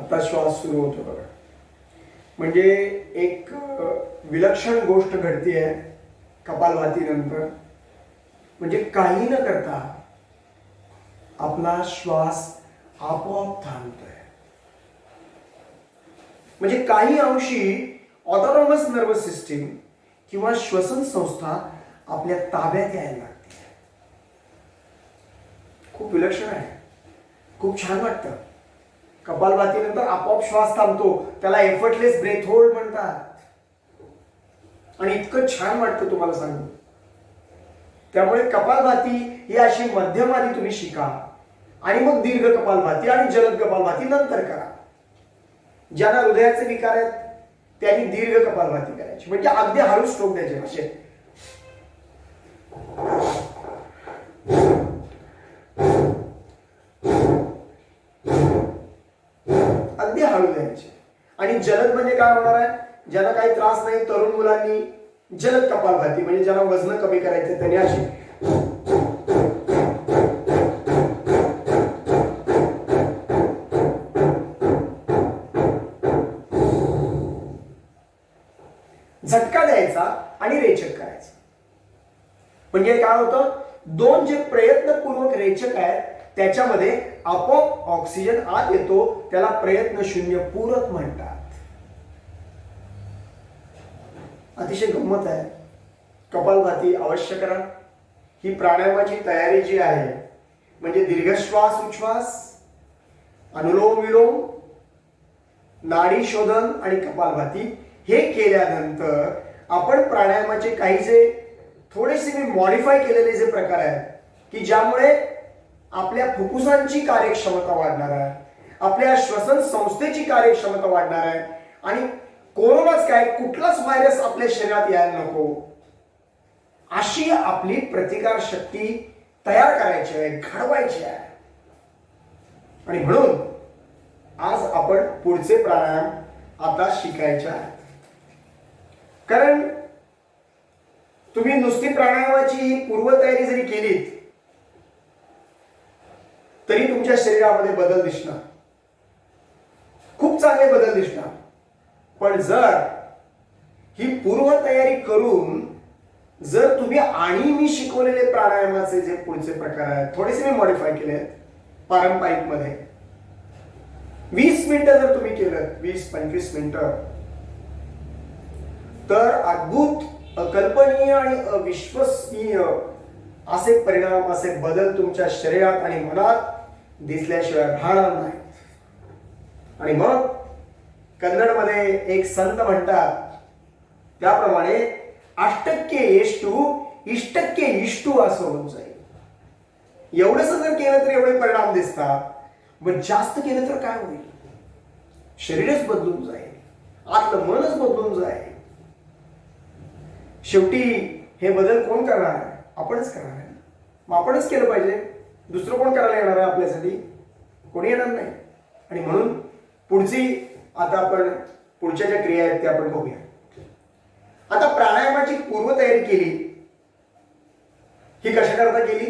आता श्वास सुरू होतो बघा. म्हणजे एक विलक्षण गोष्ट घडतीये कपालभातीनंतर. म्हणजे काही न करता आपला श्वास आपोआप थांबतोय. म्हणजे काही अंशी ऑटोनॉमस नर्वस सिस्टीम किंवा श्वसन संस्था आपल्या ताब्यात यायला लागते. खूप विलक्षण आहे, खूप छान वाटतं. कपालभातीनंतर आपोआप श्वास थांबतो, त्याला एफर्टलेस ब्रेथ होल्ड म्हणतात. आणि इतकं छान वाटतं तुम्हाला सांगू. त्यामुळे कपालभाती ही अशी मध्यम आधी तुम्ही शिका आणि मग दीर्घ कपालभाती आणि जलद कपालभाती नंतर करा. ज्यांना हृदयाचे विकार आहेत त्यांनी दीर्घ कपालभाती करायची, म्हणजे अगदी हळू स्ट्रोक द्यायचे. असे अगदी हळू द्यायचे. आणि जलद म्हणजे काय होणार आहे, ज्यांना काही त्रास नाही तरुण मुलांनी जलद कपालभाती, म्हणजे ज्यांना वजन कमी करायचे त्यांनी अशी. झटका द्यायचा आणि रेचक करायचा. म्हणजे काय होतं, दोन जे प्रयत्नपूर्वक रेचक आहेत त्याच्यामध्ये आपोआप ऑक्सिजन आत येतो, त्याला प्रयत्न शून्य पूरक म्हणतात. अतिशय गंमत आहे. कपालभाती अवश्य करा. ही प्राणायामाची तयारी जी आहे, म्हणजे दीर्घ श्वास उच्छ्वास, अनुलोम विलोम, नाडी शोधन आणि कपालभाती हे केल्यानंतर आपण प्राणायामाचे काही जे थोडेसे मी मॉडिफाय केलेले जे प्रकार आहेत की ज्यामुळे आपल्या फुफ्फुसांची कार्यक्षमता वाढणार आहे, आपल्या श्वसन संस्थेची कार्यक्षमता वाढणार आहे आणि कोरोनाच काय कुठलाच व्हायरस आपल्या शरीरात यायला नको अशी आपली प्रतिकार शक्ती तयार करायची आहे, घडवायची आहे. आणि म्हणून आज आपण पुढचे प्राणायाम आता शिकायचे आहेत. कारण तुम्ही नुसती प्राणायामाची पूर्वतयारी जरी केलीत तरी तुमच्या शरीरामध्ये बदल दिसणार, खूप चांगले बदल दिसणार. पण जर ही पूर्वतयारी करून जर तुम्ही आणि मी शिकवलेले प्राणायामाचे जे पुढचे प्रकार आहेत थोडेसे मी मॉडिफाय केले पारंपरिक मध्ये, 20 मिनिटं जर तुम्ही केलं, 20-25 मिनिटं, तर अद्भुत, अकल्पनीय आणि अविश्वसनीय असे परिणाम, असे बदल तुमच्या शरीरात आणि मनात दिसल्याशिवाय राहणार नाही. आणि मग कन्नडमध्ये एक संत म्हणतात त्याप्रमाणे अष्टक्के येष्टू इष्टक्के इष्टू असं होऊन जाईल. एवढंच जर केलं तर एवढे परिणाम दिसतात, मग जास्त केलं तर काय होईल, शरीरच बदलून जाईल, आतलं मनच बदलून जाईल. शेवटी हे बदल कोण करणार आहे, आपणच करणार आहे. मग आपणच केलं पाहिजे, दुसरं कोण करायला येणार आहे आपल्यासाठी, कोणी येणार नाही. आणि म्हणून पुढची आता आपण पुढच्या ज्या क्रिया आहेत त्या आपण बघूया. आता प्राणायामाची पूर्वतयारी केली, ही कशा करता केली,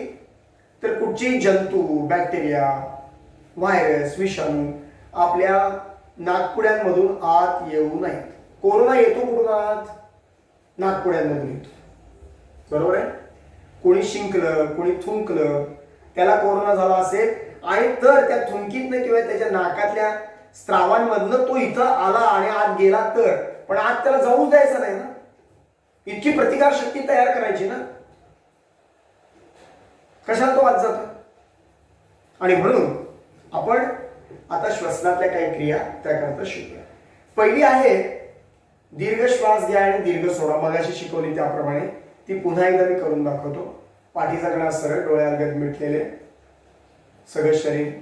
तर कुठची जंतू, बॅक्टेरिया, व्हायरस, विषाणू आपल्या नाकपुड्यांमधून आत येऊ नयेत. कोरोना येतो कुठून, आत नाकपुड्यांमधून येतो, बरोबर आहे. कोणी शिंकलं, कोणी थुंकलं, त्याला कोरोना झाला असेल आणि तर त्या थुंकीतनं किंवा त्याच्या नाकातल्या स्त्रावांमधनं तो इथं आला आणि आत गेला तर, पण आत त्याला जाऊच द्यायचं नाही ना, इतकी प्रतिकार शक्ती तयार करायची ना, कशाला तो आत जातो. आणि म्हणून आपण आता श्वसनातल्या काही क्रिया त्याकरता शिकूया. पहिली आहे दीर्घ श्वास घ्या आणि दीर्घ सोडा. मगाशी शिकवली त्याप्रमाणे ती पुन्हा एकदा मी करून दाखवतो. पाठीचा कणा सरळ, डोळ्यालगत मिटलेले, सगळं शरीर,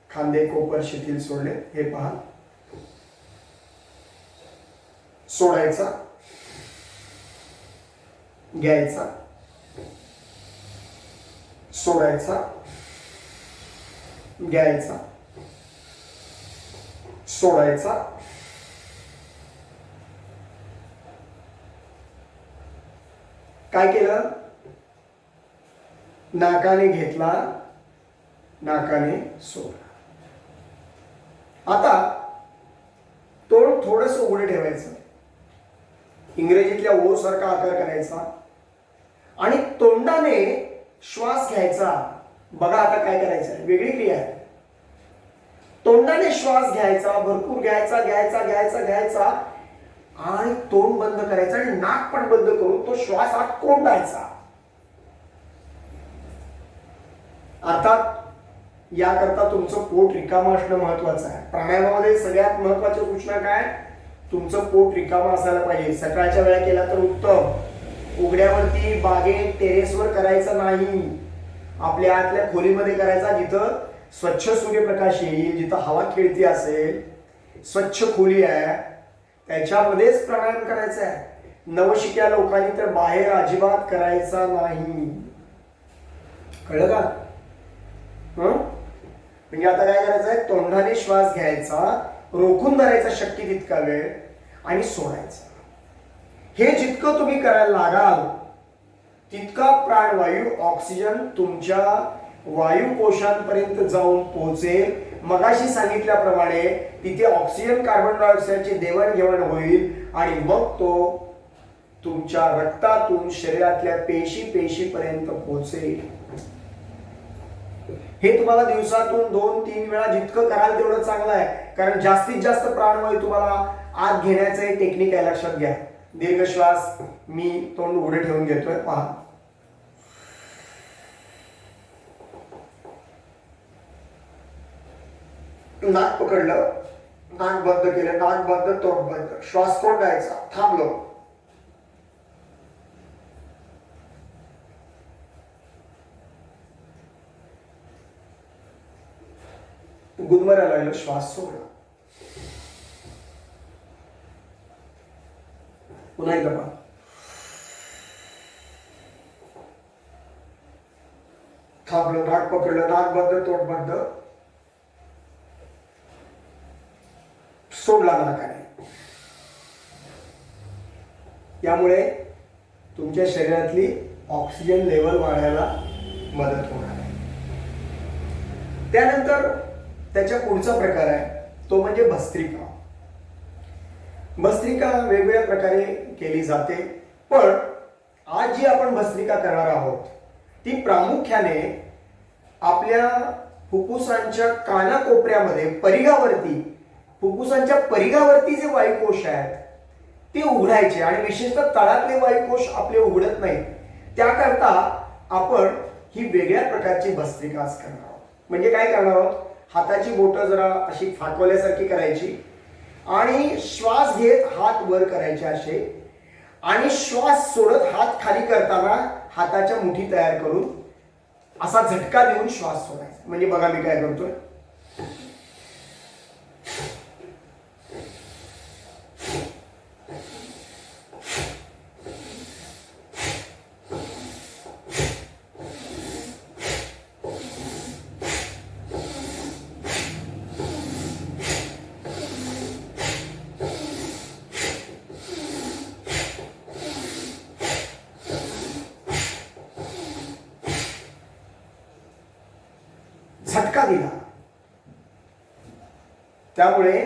खांदे कोपर शिथिल सोडले. हे पहा, सोडायचा, घ्यायचा, सोडायचा, घ्यायचा, सोडायचा, काय केलं, नाकाने घेतला, नाकाने सोडला. आता थोडंसं उघडं ठेवायचं, इंग्रजीतल्या ओ सारखा आकार करायचा आणि तोंडाने श्वास घ्यायचा. बघा आता काय करायचं, वेगळी क्रिया आहे. तोंडाने श्वास घ्यायचा, भरपूर घ्यायचा घ्यायचा घ्यायचा घ्यायचा आणि तोंड बंद करायचं आणि नाक पण बंद करून तो श्वास आत कोंडायचा. अर्थात याकरता तुमचं पोट रिकामं असणं महत्वाचं आहे. प्राणायामामध्ये सगळ्यात महत्वाची सूचना काय, तुमचं पोट रिकामं असायला पाहिजे. सकाळच्या वेळा केला तर उत्तम. उघड्यावरती बागेत टेरेसवर करायचं नाही, आपल्या आतल्या खोलीमध्ये करायचा, जिथं स्वच्छ सूर्यप्रकाश येईल, जिथं हवा खेळती असेल, स्वच्छ खोली आहे, त्याच्यामध्येच प्राणायाम करायचा आहे. नवशिक्या लोकांनी तर बाहेर अजिबात करायचा नाही. कळलं का? म्हणजे आता काय करायचं आहे, तोंडाने श्वास घ्यायचा, रोखून धरायचा शक्य तितका वेळ आणि सोडायचा. हे जितकं तुम्ही करायला लागाल तितका प्राणवायू ऑक्सिजन तुमच्या वायुकोशांपर्यंत जाऊन पोहोचेल. मगाशी सांगितल्याप्रमाणे तिथे ऑक्सिजन कार्बन डायऑक्साईडची देवाणघेवाण होईल आणि मग तो तुमच्या रक्तातून शरीरातल्या पेशीपर्यंत पोहोचेल. हे तुम्हाला दिवसातून 2-3 वेळा जितकं कराल तेवढं चांगलं आहे, कारण जास्तीत जास्त प्राणवायू तुम्हाला आत घेण्याचं एक टेक्निक आहे, लक्षात घ्या. दीर्घ श्वास मी तोंड उघडे ठेवून घेतोय, पहा. नाक पकडलं, नाक बंद केलं, नाक बंद, तोंड बंद, श्वास कोंडायचा, थांबलो. गुदमरायला लागलं, श्वास सोडला. पुन्हा एकदा पहा. थांबलं, नाक पकडलं, नाक बंद, तोंड बंद, सोडला नाकाने. यामुळे तुमच्या शरीरातली ऑक्सिजन लेवल वाढायला मदत होणार आहे. त्यानंतर त्याच्या पुढचा प्रकार आहे तो म्हणजे भस्त्रिका. भस्त्रिका वेगवेगळ्या प्रकारे केली जाते, पण आज जी आपण भस्त्रिका करणार आहोत ती प्रामुख्याने आपल्या फुफ्फुसांच्या कानाकोपऱ्यामध्ये परिघावरती, फुफ्फुसांच्या परिघावरती जे वायुकोश आहेत ते उघडायचे आणि विशेषतः तळातले वायुकोश आपले उघडत नाहीत. त्याकरता आपण ही वेगळ्या प्रकारची भस्त्रिका आज करणार आहोत. म्हणजे काय करणार आहोत, हाताची बोटं जरा अशी फाटवल्यासारखी करायची आणि श्वास घेत हात वर करायचे असे, आणि श्वास सोडत हात खाली करताना हाताच्या मुठी तयार करून असा झटका देऊन श्वास सोडायचा. म्हणजे बघा मी काय करतोय, झटका दिला. त्यामुळे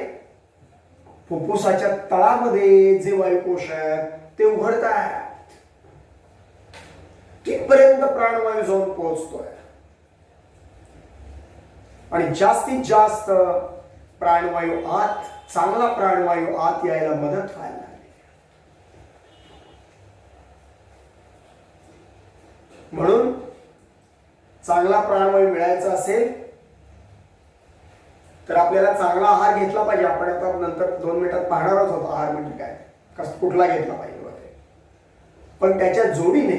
फुफ्फुसाच्या तळामध्ये जे वायुकोश आहेत ते उघडतात, तिथपर्यंत प्राणवायू जाऊन पोहोचतोय आणि जास्तीत जास्त प्राणवायू आत, चांगला प्राणवायू आत यायला मदत व्हायला लागली. म्हणून चांगला प्राणवायू मिळायचा असेल तर आपल्याला चांगला आहार घेतला पाहिजे. आपण आता नंतर 2 मिनिटात पाहणारच होतो आहार म्हणजे काय, कुठला घेतला पाहिजे वगैरे. पण त्याच्या जोडीने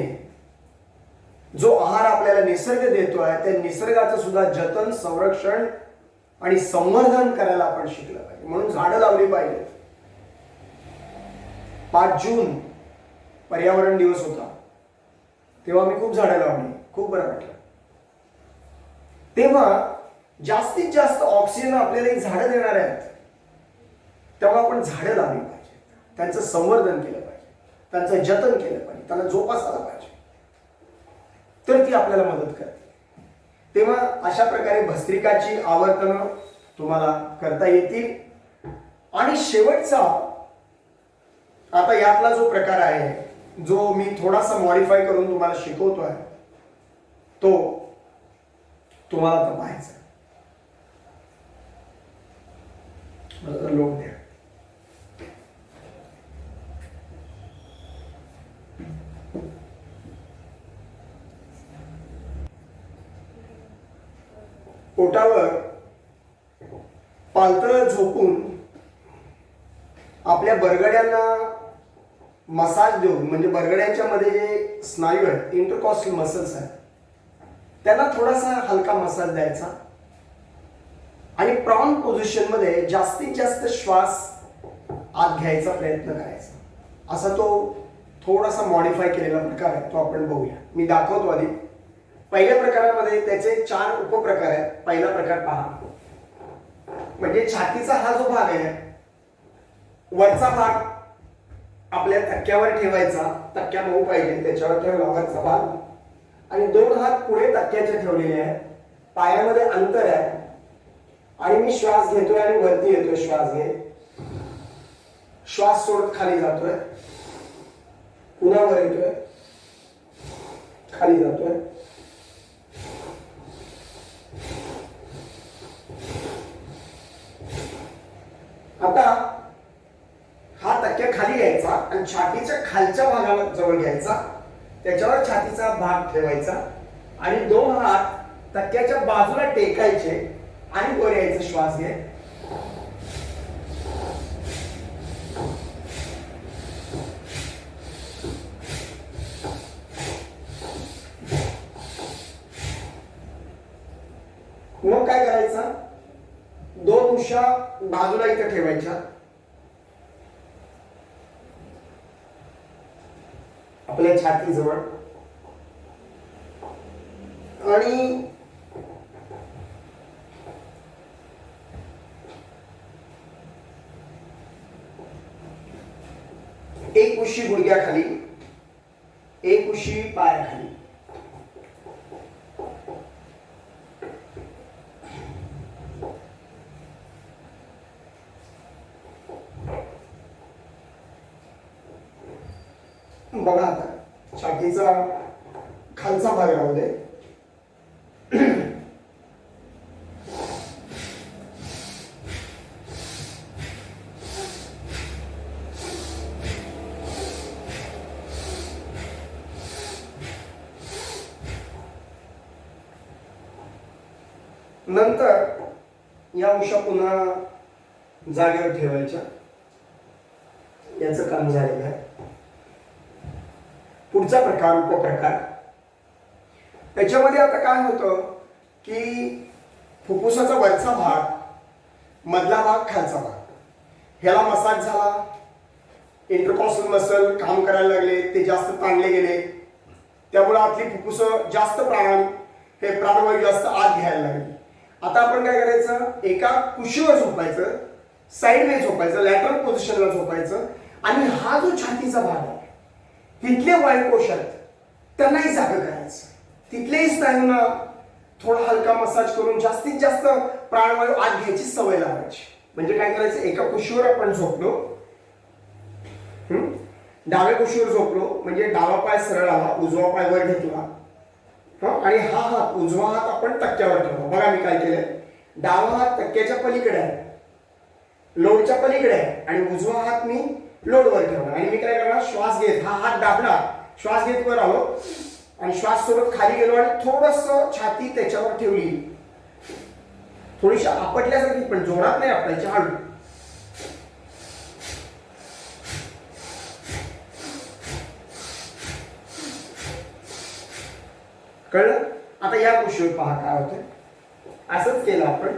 जो आहार आपल्याला निसर्ग देतोय त्या निसर्गाचं सुद्धा जतन, संरक्षण आणि संवर्धन करायला आपण शिकलं पाहिजे. म्हणून झाडं लावली पाहिजे. 5 जून पर्यावरण दिवस होता, तेव्हा मी खूप झाडं लावली, खूप बरं वाटलं. तेव्हा जास्तीत जास्त ऑक्सिजन आपल्याला एक झाडं देणार आहेत, तेव्हा आपण झाडं लावली पाहिजे, त्यांचं संवर्धन केलं पाहिजे, त्यांचं जतन केलं पाहिजे, त्यांना जोपासायला पाहिजे, तर ती आपल्याला मदत करते. तेव्हा अशा प्रकारे भस्त्रिकाची आवर्तनं तुम्हाला करता येतील. आणि शेवटचा आता यातला जो प्रकार आहे जो मी थोडासा मॉडिफाय करून तुम्हाला शिकवतोय तो तुम्हाला आता पाहायचा. लोक द्या. पोटावर पालथं झोपून आपल्या बरगड्यांना मसाज देऊन, म्हणजे बरगड्यांच्या मध्ये जे स्नायू आहेत, इंटरकॉस्टल मसल्स आहेत, त्यांना थोडासा हलका मसाज द्यायचा आणि प्रॉन पोझिशन मध्ये जास्तीत जास्त श्वास आत घ्यायचा प्रयत्न करायचा. असा तो थोडासा मॉडिफाय केलेला प्रकार आहे, तो आपण बघूया. मी दाखवतो आधी. पहिल्या प्रकारामध्ये त्याचे 4 उपप्रकार आहेत. पहिला प्रकार पहा, म्हणजे छातीचा हा जो भाग आहे, वरचा भाग आपल्या तक्क्यावर ठेवायचा, तक्क्या मऊ पाहिजे त्याच्यावर ठेवला वरचा भाग, आणि 2 हात पुढे तक्क्याचे ठेवलेले आहेत. पायामध्ये अंतर आहे आणि मी श्वास घेतोय आणि वरती येतोय. श्वास घे, श्वास सोडत खाली जातोय, पुन्हा वर येतोय, खाली जातोय. आता हा तक्क्या खाली घ्यायचा आणि छातीच्या खालच्या भागाला जवळ घ्यायचा, त्याच्यावर छातीचा भाग ठेवायचा आणि 2 हात तक्क्याच्या बाजूला टेकायचे आणि वर यायचं. श्वास घे, मग काय करायचं, 2 उशा बाजूला इथे ठेवायच्या आपल्या छातीजवळ आणि एक उशी गुडघ्याखाली, एक उशी पायाखाली. बघा आता छातीचा खालचा भाग राहू दे. नंतर या उशा पुन्हा जागेवर ठेवायच्या. याचं काम झालेलं आहे. पुढचा प्रकार, उपप्रकार, त्याच्यामध्ये आता काय होतं की फुफ्फुसाचा वरचा भाग, मधला भाग, खालचा भाग, ह्याला मसाज झाला, इंटरकॉस्टल मसल काम करायला लागले, ते जास्त ताणले गेले, त्यामुळे आतली फुफ्फुस जास्त प्राणवायू जास्त आत घ्यायला लागली. आता आपण काय करायचं, एका कुशीवर झोपायचं, साईडने झोपायचं, लॅटरल पोझिशनला झोपायचं आणि हा जो छातीचा भाग आहे तिथले वायुकोश आहेत त्यांनाही जागा करायचं. तिथलेही स्नायूंना थोडा हलका मसाज करून जास्तीत जास्त प्राणवायू आत घ्यायची सवय लावायची. म्हणजे काय करायचं, एका कुशीवर आपण झोपलो, डाव्या कुशीवर झोपलो म्हणजे डावा पाय सरळ आला, उजवा पाय वर घेतला आणि हा हात, उजवा हात आपण तक्क्यावर ठेवला. बघा मी काय केलंय, डावा हात तक्क्याच्या पलीकडे आहे, लोडच्या पलीकडे आहे, आणि उजवा हात मी लोडवर ठेवला. आणि मी काय करणार, श्वास घेत हा हात दाबला, श्वास घेत वर आलो आणि श्वास सोबत खाली गेलो आणि थोडस छाती त्याच्यावर ठेवली, थोडीशी आपटल्यासारखी, पण जोरात नाही आपटायची, हळू. कळलं? आता या कुशीवर पहा काय होतंय. असंच केलं आपण.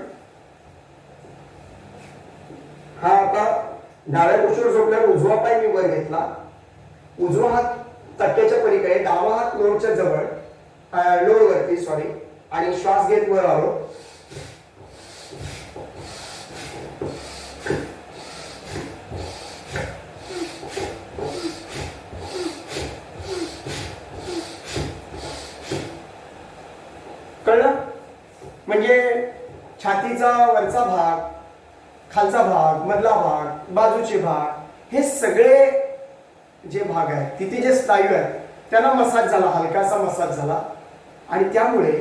हा आता डाव्या कुशीवर झोपल्यावर उजवा पाय मी वर घेतला, उजवा हात तक्क्याच्या पलीकडे, डावा हात लोडच्या जवळ, लोडवरती सॉरी, आणि श्वास घेत वर आलो. कळलं? म्हणजे छातीचा वरचा भाग, खालचा भाग, मधला भाग, बाजूचे भाग, हे सगळे जे भाग आहेत तिथे जे स्नायू आहेत त्यांना मसाज झाला, हलकासा मसाज झाला आणि त्यामुळे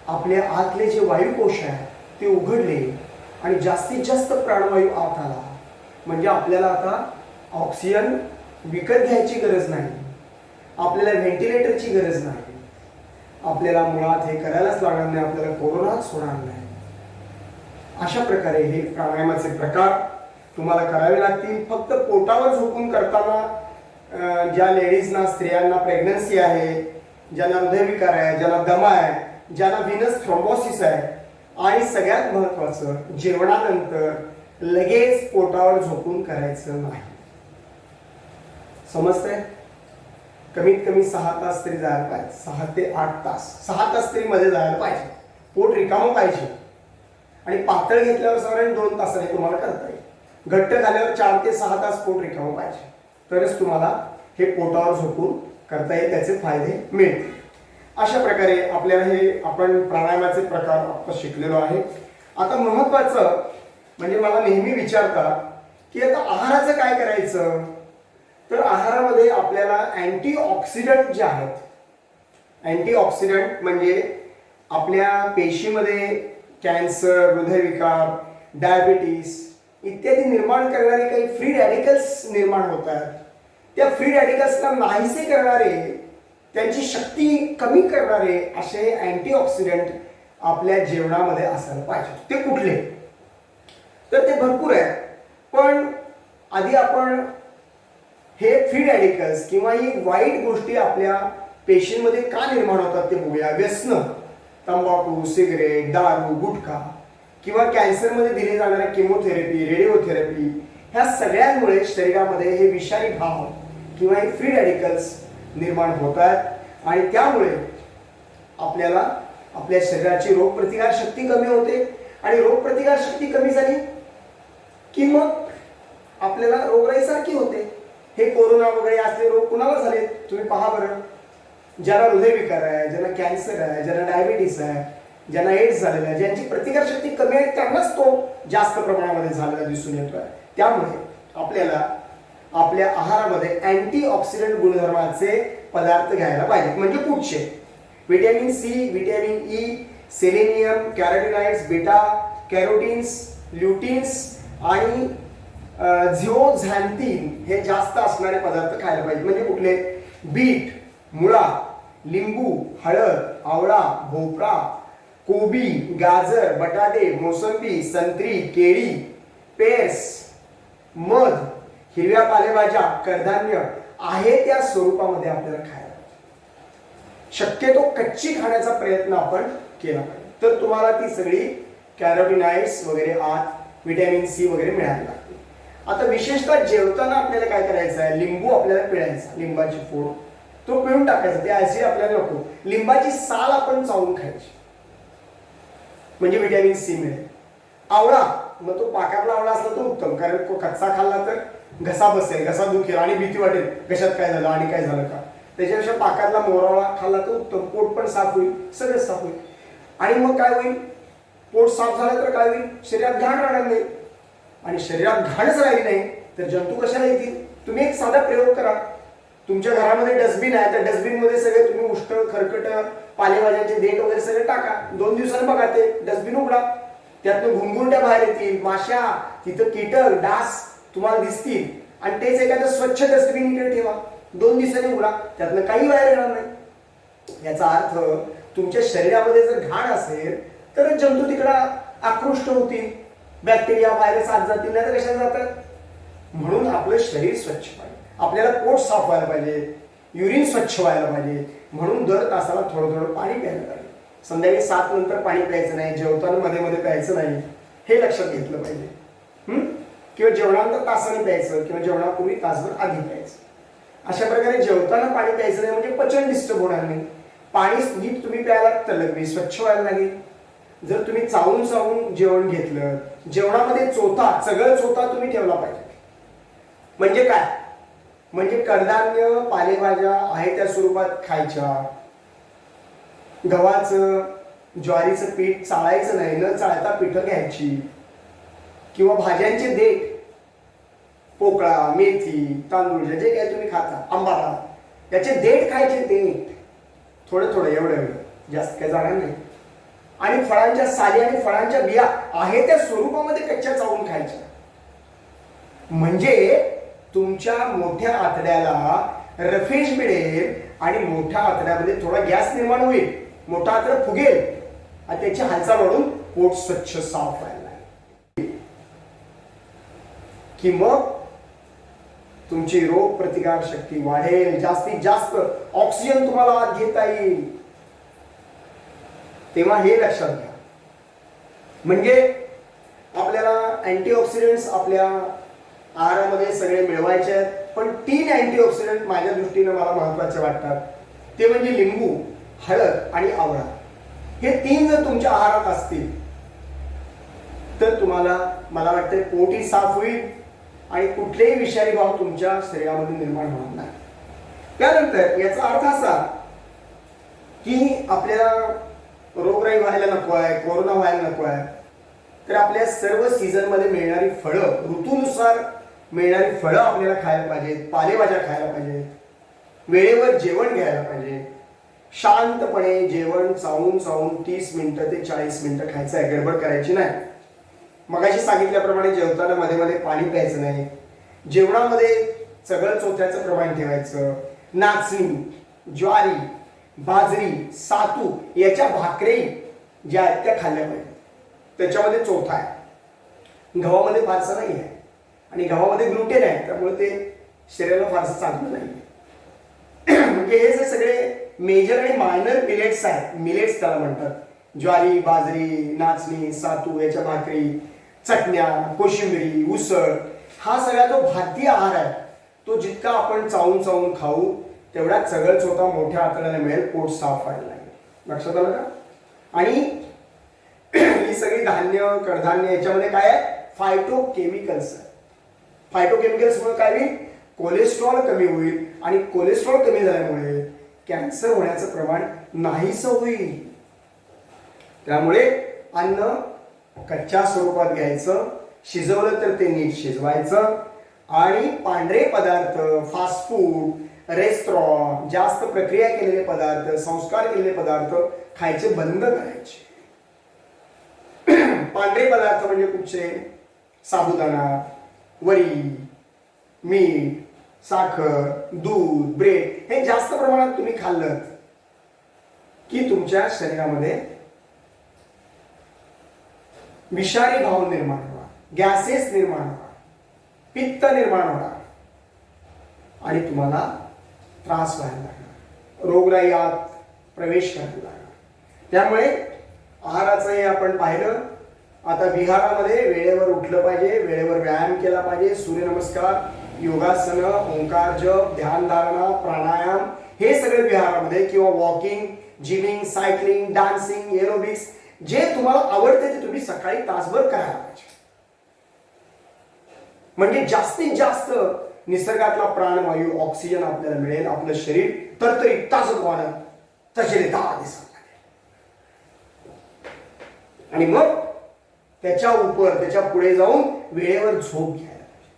आपल्या आतले जे वायुकोश आहेत ते उघडले आणि जास्तीत जास्त प्राणवायू आत आला. म्हणजे आपल्याला आता ऑक्सिजन विकत घ्यायची गरज नाही, आपल्याला व्हेंटिलेटरची गरज नाही, आपल्याला मुळात हे करायलाच लागणार नाही, आपल्याला कोरोनाच होणार नाही. अशा प्रकारे हे प्राणायामाचे प्रकार तुम्हाला करावे लागतील. फक्त पोटावर झोपून करताना ज्या लेडीजना, स्त्रियांना प्रेग्नन्सी आहे, ज्यांना हृदयविकार आहे, ज्यांना दमा आहे, ज्यांना व्हिनस थ्रोम्बोसिस आहे आणि सगळ्यात महत्त्वाचं जेवणानंतर लगेच पोटावर झोपून करायचं नाही. समजतंय? कमीत कमी 6 तास तरी जायला पाहिजे, 6 ते 8 तास, 6 तास तरी मध्ये जायला पाहिजे. पोट रिकामं पाहिजे आणि पातळ घेतल्यावर साधारण 2 तासाने तुम्हाला करता येईल. घट्ट झाल्यावर 4 ते 6 तास पोट रिकामं पाहिजे, तरच तुम्हाला हे पोटावर झोपून करता येईल, त्याचे फायदे मिळतील. अशा प्रकारे आपल्याला हे आपण प्राणायामाचे प्रकार आता शिकलेलो आहे. आता महत्वाचं म्हणजे मला नेहमी विचारतात की आता आहाराचं काय करायचं. तर आहारामध्ये आपल्याला अँटीऑक्सिडंट जे आहेत, अँटीऑक्सिडंट म्हणजे आपल्या पेशीमध्ये कॅन्सर, हृदयविकार, डायबिटीस इत्यादी निर्माण करणारे काही फ्री रॅडिकल्स निर्माण होतात. त्या फ्री रॅडिकल्सला नाहीसे करणारे, त्यांची शक्ती कमी करणारे असे अँटीऑक्सिडंट आपल्या जेवणामध्ये असायला पाहिजे. ते कुठले? तर ते भरपूर आहे, पण आधी आपण हे फ्री रॅडिकल्स किंवा ही वाईट गोष्टी आपल्या पेशींमध्ये का निर्माण होतात ते बघूया. व्यसन, तंबाखू, सिगरेट, दारू, गुटखा किंवा कॅन्सरमध्ये दिले जाणाऱ्या केमोथेरपी, रेडिओथेरपी, ह्या सगळ्यांमुळे शरीरामध्ये हे विषारी भाव किंवा हे फ्री रॅडिकल्स निर्माण होतात आणि त्यामुळे आपल्याला आपल्या शरीराची रोगप्रतिकार शक्ती कमी होते आणि रोगप्रतिकार शक्ती कमी झाली की मग आपल्याला रोगराईसारखी होते. हे कोरोना वगैरे असले रोग कुणाला झाले तुम्ही पहा बरं. ज्यांना हृदयविकार आहे, ज्यांना कॅन्सर आहे, ज्यांना डायबिटीस आहे, ज्यांना एड्स झालेला आहे, ज्यांची प्रतिकारशक्ती कमी आहे त्यांनाच तो जास्त प्रमाणामध्ये झालेला दिसून येतोय. त्यामुळे आपल्याला आपल्या आहारामध्ये अँटीऑक्सिडंट गुणधर्माचे पदार्थ घ्यायला पाहिजेत. म्हणजे कुठचे? Vitamin C, vitamin E, selenium, carotenoids, beta carotenes, luteins आणि झिओझॅन्थिन हे जास्त असणारे पदार्थ खायला पाहिजे. म्हणजे कुठले? बीट, मुळा, लिंबू, हळद, आवळा, भोपळा, कोबी, गाजर, बटाटे, मोसंबी, संत्री, केळी, पेर्स, मध, हिरव्या पालेभाज्या, कडधान्य आहे त्या स्वरूपामध्ये आपल्याला खायला शक्यतो कच्ची खाण्याचा प्रयत्न आपण केला पाहिजे. तर तुम्हाला ती सगळी कॅरोटिनॉइड्स वगैरे आत, व्हिटॅमिन सी वगैरे मिळायला लागते. आता विशेषतः जेवताना आपल्याला काय करायचं आहे? लिंबू आपल्याला पिळायचा, लिंबाची फोड तो पिळून टाकायचा, ते ऍसिड आपल्याला नको. लिंबाची साल आपण चावून खायची म्हणजे व्हिटॅमिन सी मिळेल. आवळा, मग तो पाकातला आवळा असला तर उत्तम, कारण तो कच्चा खाल्ला तर घसा बसेल, घसा दुखेल आणि भीती वाटेल घशात काय झालं आणि काय झालं का. त्याच्यापेक्षा पाकातला मोरावळा खाल्ला तर उत्तम, पोट पण साफ होईल, सगळं साफ होईल. आणि मग काय होईल? पोट साफ झालं तर काय होईल? शरीरात घाण राहणार नाही आणि शरीरात घाणच राहिली नाही तर जंतू कशाला येतील? तुम्ही एक साधा प्रयोग करा. तुमच्या घरामध्ये डस्टबिन आहे, त्या डस्टबिन मध्ये सगळे तुम्ही उष्ट, खरकट, पालेभाज्यांचे देठ वगैरे सगळे टाका. 2 दिवसांनी बघा ते डस्टबिन उघडा, त्यातनं घुंगुरट्या बाहेर येतील, माशा, तिथं कीटक, डास तुम्हाला दिसतील आणि तेच एखादं स्वच्छ डस्टबिन इकडे ठेवा. 2 दिवसांनी उघडा, त्यातनं काही बाहेर येणार नाही. याचा अर्थ तुमच्या शरीरामध्ये जर घाण असेल तर जंतू तिकडे आकृष्ट होतील, बॅक्टेरिया, व्हायरस आत जातील, नाही तर कशाला जातात. म्हणून आपलं शरीर स्वच्छ पाहिजे, आपल्याला पोट साफ व्हायला पाहिजे, युरिन स्वच्छ व्हायला पाहिजे. म्हणून दर तासाला थोडं थोडं पाणी प्यायला पाहिजे. संध्याकाळी 7 नंतर पाणी प्यायचं नाही, जेवताना मध्ये मध्ये प्यायचं नाही, हे लक्षात घेतलं पाहिजे. किंवा जेवणानंतर तासाने प्यायचं किंवा जेवणापूर्वी तासभर आधी प्यायचं. अशा प्रकारे जेवताना पाणी प्यायचं नाही म्हणजे पचन डिस्टर्ब होणार नाही. पाणी नीट तुम्ही प्यायला तर लगेच स्वच्छ व्हायला लागेल. जर तुम्ही चावून चावून जेवण घेतलं, जेवणामध्ये चोथा, सगळं चोथा तुम्ही ठेवला पाहिजे. म्हणजे काय? म्हणजे कडधान्य, पालेभाज्या आहे त्या स्वरूपात खायच्या. गव्हाचं, ज्वारीचं पीठ चाळायचं नाही, न चाळता पिठं घ्यायची. किंवा भाज्यांचे देठ, पोकळा, मेथी, तांदूळ, जे काही तुम्ही खाता, आंबाडा, याचे देठ खायचे, देठ थोडं थोडं, एवढं जास्त काही जाणार नाही. आणि फळांच्या साली आणि फळांच्या बिया आहे त्या स्वरूपामध्ये कच्च्या चावून खायच्या. म्हणजे तुमच्या मोठ्या आतड्याला रफेज मिळेल आणि मोठ्या आतड्यामध्ये थोडा गॅस निर्माण होईल, मोठा आतडा फुगेल आणि त्याची हालचाल वाढून पोट स्वच्छ साफ व्हायला लागेल की मग तुमची रोग प्रतिकार शक्ती वाढेल, जास्तीत जास्त ऑक्सिजन तुम्हाला आत घेता येईल. तेव्हा हे लक्षात घ्या. म्हणजे आपल्याला अँटीऑक्सिडंट्स आपल्या आहारामध्ये सगळे मिळवायचे आहेत, पण 3 अँटीऑक्सिडंट माझ्या दृष्टीने मला महत्वाचे वाटतात. ते म्हणजे लिंबू, हळद आणि आवळा. हे 3 जर तुमच्या आहारात असतील तर तुम्हाला, मला वाटतं, पोटही साफ होईल आणि कुठलेही विषारी भाव तुमच्या शरीरामध्ये निर्माण होणार नाही. त्यानंतर याचा अर्थ असा की आपल्याला रोगराई व्हायला नको आहे, कोरोना व्हायला नको आहे, तर आपल्या सर्व सीझनमध्ये मिळणारी फळं, ऋतूनुसार मिळणारी फळं आपल्याला खायला पाहिजेत, पालेभाज्या खायला पाहिजेत, वेळेवर जेवण घ्यायला पाहिजे, शांतपणे जेवण चावून चावून 30 मिनिटं ते 40 मिनिटं खायचं आहे, गडबड करायची नाही. मगाशी सांगितल्याप्रमाणे जेवताना मध्ये मध्ये पाणी प्यायचं नाही, जेवणामध्ये चगळ चोथ्याचं प्रमाण ठेवायचं, नाचणी, ज्वारी, बाजरी, सातू याच्या भाकरी ज्या आहेत त्या खाल्ल्या पाहिजे. त्याच्यामध्ये चोथा आहे, गव्हामध्ये फारसा नाही आहे आणि गव्हामध्ये ग्लुटेन आहे, त्यामुळे ते शरीराला फारसं चांगलं नाही. म्हणजे हे जे सगळे मेजर आणि मायनर मिलेट्स आहेत, मिलेट्स त्याला म्हणतात, ज्वारी, बाजरी, नाचणी, सातू याच्या भाकरी, चटण्या, कोशिंबिरी, उसळ, हा सगळा जो भारतीय आहार आहे तो जितका आपण चावून चावून खाऊ तेवढा चगळ चोथा मोठ्या आतड्याला मिळेल, पोट साफ व्हायला लागेल. लक्षात आलं का? आणि ही सगळी धान्य, कडधान्य याच्यामध्ये काय आहे? फायटोकेमिकल्स आहे. फायटोकेमिकल्समुळे काय होईल? कोलेस्ट्रॉल कमी होईल आणि कोलेस्ट्रॉल कमी झाल्यामुळे कॅन्सर होण्याचं प्रमाण नाहीसं होईल. त्यामुळे अन्न कच्च्या स्वरूपात घ्यायचं, शिजवलं तर ते नीट शिजवायचं आणि पांढरे पदार्थ, फास्ट फूड, रेस्टॉरंट, जास्त प्रक्रिया केलेले पदार्थ, संस्कार केलेले पदार्थ खायचे बंद करायचे. पांढरे पदार्थ म्हणजे कुठचे? साबुदाणा, वरी, मीठ, साखर, दूध, ब्रेड हे जास्त प्रमाणात तुम्ही खाल्लं की तुमच्या शरीरामध्ये विषारी भाव निर्माण होणार, गॅसेस निर्माण होणार, पित्त निर्माण होणार आणि तुम्हाला त्रास व्हायला लागणार, रोगराई आत प्रवेश करायला लागणार. त्यामुळे आहाराचं हे आपण पाहिलं. आता विहारामध्ये वेळेवर उठलं पाहिजे, वेळेवर व्यायाम केला पाहिजे, सूर्यनमस्कार, योगासन, ओंकार जप, ध्यानधारणा, प्राणायाम हे सगळे विहारामध्ये, किंवा walking, gymming, cycling, dancing, aerobics जे तुम्हाला आवडते ते तुम्ही सकाळी तासभर करायला पाहिजे. म्हणजे जास्तीत जास्त निसर्गातला प्राणवायू, ऑक्सिजन आपल्याला मिळेल, आपलं शरीर तरतरीत ताजतवानं तजेलेदार दिसायला लागेल. आणि मग त्याच्या पुढे जाऊन वेळेवर झोप घ्यायला पाहिजे.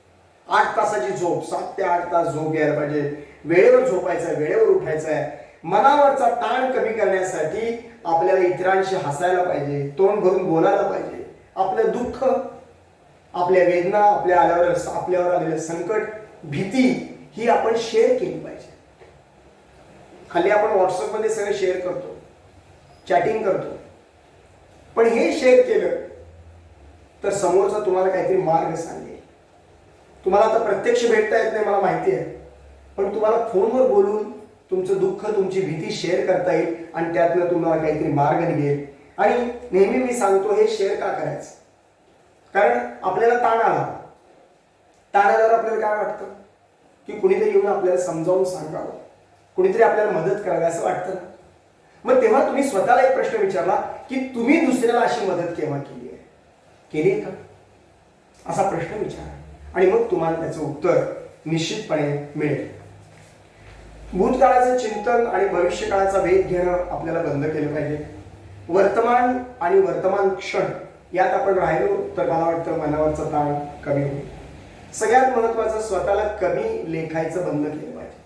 8 तासाची झोप, 7 ते 8 तास झोप घ्यायला पाहिजे. वेळेवर झोपायचं आहे, वेळेवर उठायचं आहे. मनावरचा ताण कमी करण्यासाठी आपल्याला इतरांशी हसायला पाहिजे, तोंड भरून बोलायला पाहिजे. आपलं दुःख, आपल्या वेदना, आपल्यावर आलेलं संकट, भीती ही आपण शेअर केली पाहिजे. खाली आपण व्हॉट्सअपमध्ये सगळं शेअर करतो, चॅटिंग करतो, पण हे शेअर केलं तर समोरचा तुम्हाला काहीतरी मार्ग सांगेल. तुम्हाला आता प्रत्यक्ष भेटता येत नाही मला माहिती आहे, पण तुम्हाला फोनवर बोलून तुमचं दुःख, तुमची भीती शेअर करता येईल आणि त्यातनं तुम्हाला काहीतरी मार्ग निघेल. आणि नेहमी मी सांगतो हे शेअर का करायचं? कारण आपल्याला ताण आल्यावर आपल्याला काय वाटतं की कुणीतरी येऊन आपल्याला समजावून सांगावं, कुणीतरी आपल्याला मदत करावी असं वाटतं ना. मग तेव्हा तुम्ही स्वतःला एक प्रश्न विचारला की तुम्ही दुसऱ्याला अशी मदत केव्हा केली आहे का? असा प्रश्न विचारा आणि मग तुम्हाला त्याचं उत्तर निश्चितपणे मिळेल. भूतकाळाचं चिंतन आणि भविष्यकाळाचा वेध घेणं आपल्याला बंद केलं पाहिजे. वर्तमान आणि वर्तमान क्षण यात आपण राहिलो तर मला वाटतं मनावरचा ताण कमी होईल. सगळ्यात महत्वाचं, स्वतःला कमी लेखायचं बंद केलं पाहिजे.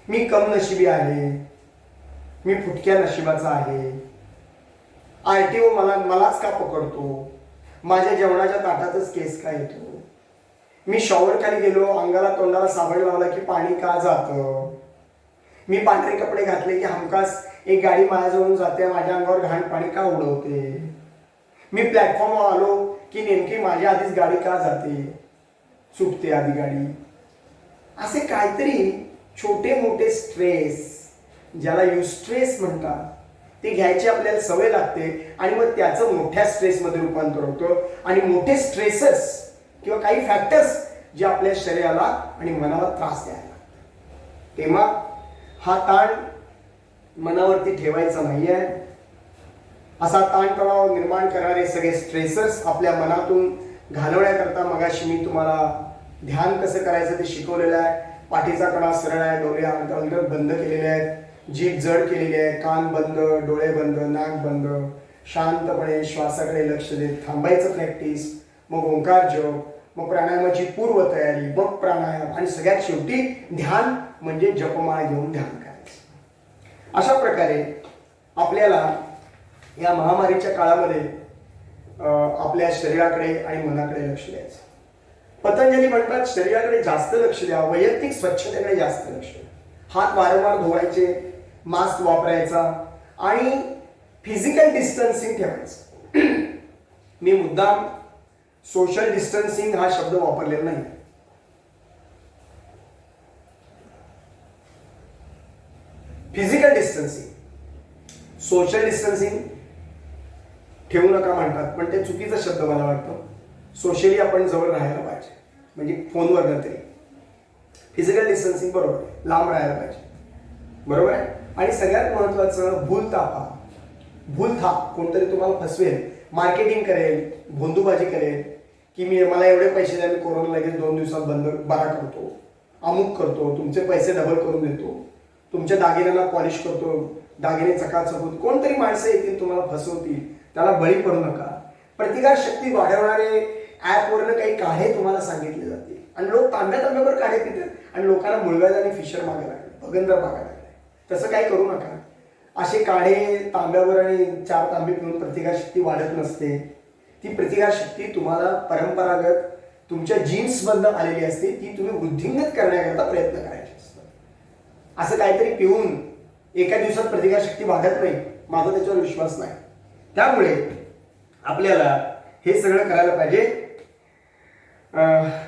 मी कम नशिबी आहे, मी फुटक्या नशिबाचा आहे, RTO मलाच का पकडतो, माझ्या जेवणाच्या ताटातच केस का येतो, मी शॉवर खाली गेलो अंगाला तोंडाला साबण लावला की पाणी का जातं, मी पांढरे कपडे घातले की हमखास एक गाडी माझ्याजवळून जाते, माझ्या अंगावर घाण पाणी का उडवते, मी प्लॅटफॉर्मवर आलो की नेमकी माझ्या आधीच गाडी का जाते, सुटते आधी गाडी. असे काहीतरी छोटे मोठे स्ट्रेस, ज्याला युस्ट्रेस म्हणतात, ते घ्यायची आपल्याला सवय लागते आणि मग त्याचं मोठ्या स्ट्रेसमध्ये रूपांतर होतं. आणि मोठे स्ट्रेसेस किंवा काही फॅक्टर्स जे आपल्या शरीराला आणि मनाला त्रास द्यायला लागतात, तेव्हा हा ताण मनावरती ठेवायचा नाही आहे. असा ताणतणाव निर्माण करणारे सगळे स्ट्रेसर्स आपल्या मनातून घालवण्याकरता मगाशी मी तुम्हाला ध्यान कसं करायचं ते शिकवलेलं आहे. पाठीचा कणा सरळ आहे, डोळे अंतर बंद केलेले आहेत, जीभ जड केलेली आहे, कान बंद, डोळे बंद, नाक बंद, शांतपणे श्वासाकडे लक्ष देत थांबायचं प्रॅक्टिस, मग ओंकार जप, मग प्राणायामाची पूर्व तयारी, मग प्राणायाम आणि सगळ्यात शेवटी ध्यान म्हणजे जपमाळ घेऊन ध्यान करायचं. अशा प्रकारे आपल्याला या महामारीच्या काळामध्ये आपल्या शरीराकडे आणि मनाकडे लक्ष द्यायचं. पतंजली म्हणतात शरीराकडे जास्त लक्ष द्या, वैयक्तिक स्वच्छतेकडे जास्त लक्ष द्या, हात वारंवार धुवायचे, मास्क वापरायचा आणि फिजिकल डिस्टन्सिंग ठेवायचं. मी मुद्दाम सोशल डिस्टन्सिंग हा शब्द वापरलेला नाही. फिजिकल डिस्टन्सिंग, सोशल डिस्टन्सिंग ठेवू नका म्हणतात, पण ते चुकीचा शब्द मला वाटतं. सोशली आपण जवळ राहायला पाहिजे, म्हणजे फोनवर न तरी. फिजिकल डिस्टन्सिंग बरोबर, लांब राहायला पाहिजे, बरोबर आहे. आणि सगळ्यात महत्वाचं, भूलथा कोणतरी तुम्हाला फसवेल, मार्केटिंग करेल, भोंदूबाजी करेल की मला एवढे पैसे द्या, मी कोरोना लगेच 2 दिवसात बरा करतो, अमुक करतो, तुमचे पैसे डबल करून देतो, तुमच्या दागिन्यांना पॉलिश करतो, दागिने चकाचक होत. कोणतरी माणसं येतील तुम्हाला फसवतील, त्याला बळी पडू नका. प्रतिकार शक्ती वाढवणारे ॲपवरनं काही काढे तुम्हाला सांगितले जातील आणि लोक तांब्यावर काढे पितात आणि लोकांना मुळव्याध आणि फिशर मागे लागले, भगंदर मागे लागले. तसं काही करू नका. असे काढे तांब्यावर आणि 4 तांबे पिऊन प्रतिकारशक्ती वाढत नसते. ती प्रतिकारशक्ती तुम्हाला परंपरागत तुमच्या जीन्समधनं आलेली असते, ती तुम्ही वृद्धिंगत करण्याकरता प्रयत्न करायचे असतात. असं काहीतरी पिऊन एका दिवसात प्रतिकारशक्ती वाढत नाही, माझा त्याच्यावर विश्वास नाही. त्यामुळे आपल्याला हे सगळं करायला पाहिजे.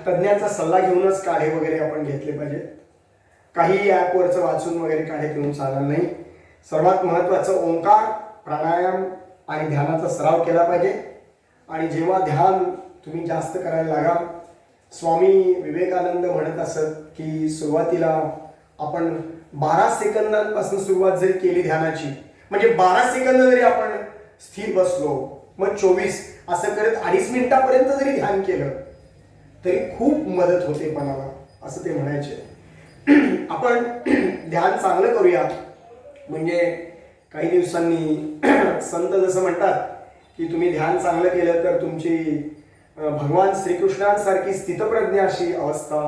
तज्ज्ञांचा सल्ला घेऊनच काढे वगैरे आपण घेतले पाहिजेत. काही ॲपवरचं वाचून वगैरे काढे पिऊन चालणार नाही. सर्वात महत्त्वाचं ओंकार, प्राणायाम आणि ध्यानाचा सराव केला पाहिजे. आणि जेव्हा ध्यान तुम्ही जास्त करायला लागाल, स्वामी विवेकानंद म्हणत असत की सुरुवातीला आपण 12 सेकंदांपासून सुरुवात जरी केली ध्यानाची, म्हणजे 12 सेकंद जरी आपण स्थिर बसलो, मग 24 असं करत 2.5 मिनिटापर्यंत जरी ध्यान केलं तरी खूप मदत होते मनाला, असं ते म्हणायचे. आपण ध्यान चांगलं करूया, म्हणजे काही दिवसांनी संत जसं म्हणतात की तुम्ही ध्यान चांगलं केलं तर तुमची भगवान श्रीकृष्णांसारखी स्थितप्रज्ञा अशी अवस्था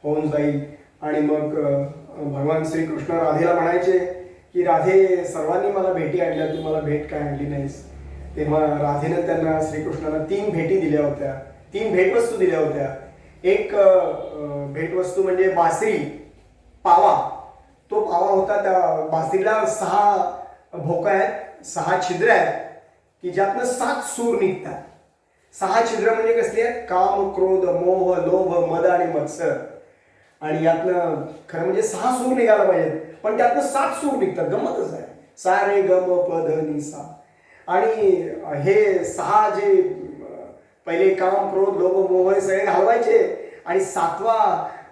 होऊन जाईल. आणि मग भगवान श्रीकृष्ण राधेला म्हणायचे की राधे, सर्वांनी मला भेटी आणल्या, तू मला भेट काय आणली नाहीस. तेव्हा राधेनं त्यांना, श्रीकृष्णाला 3 भेटी दिल्या होत्या, 3 भेटवस्तू दिल्या होत्या. एक भेटवस्तू म्हणजे बासरी, पावा. तो पावा होता, त्या बासरीला 6 भोका आहेत, 6 छिद्र आहेत की ज्यातनं 7 सूर निघतात. 6 छिद्र म्हणजे कसली आहेत? काम, क्रोध, मोह, लोभ, मद आणि मत्सर. आणि यातनं खरं म्हणजे 6 सूर निघायला पाहिजेत, पण त्यातनं 7 सूर निघतात. गमतच आहे. सा रे ग म प ध नि सा. आणि हे 6 जे पहिले काम, क्रोध, लोभ, मोह हे सगळे घालवायचे आणि 7वा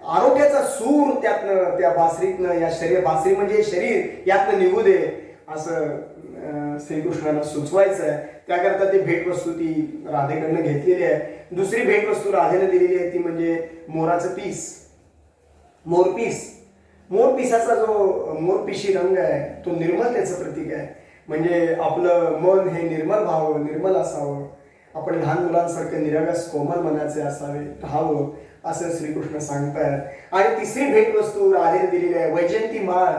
आरोग्याचा सूर त्यातनं, त्या बासरीतनं, या शरीर, बासरी म्हणजे शरीर, यातनं निघू दे असं श्रीकृष्णाला सुचवायचं आहे. त्याकरता ती भेटवस्तू ती राधेकडनं घेतलेली आहे. दुसरी भेटवस्तू राधेने दिलेली आहे ती म्हणजे मोराचं पीस, मोरपीस. मोरपिसाचा जो मोरपिशी रंग आहे तो निर्मलतेचं प्रतीक आहे. म्हणजे आपलं मन हे निर्मल व्हावं, निर्मल असावं आपण लहान मुलांसारखं निरागस कोमल मनाचे असावे राहावं असं श्रीकृष्ण सांगतात. आणि तिसरी भेटवस्तू राधेने दिलेली आहे वैजयंती माळ.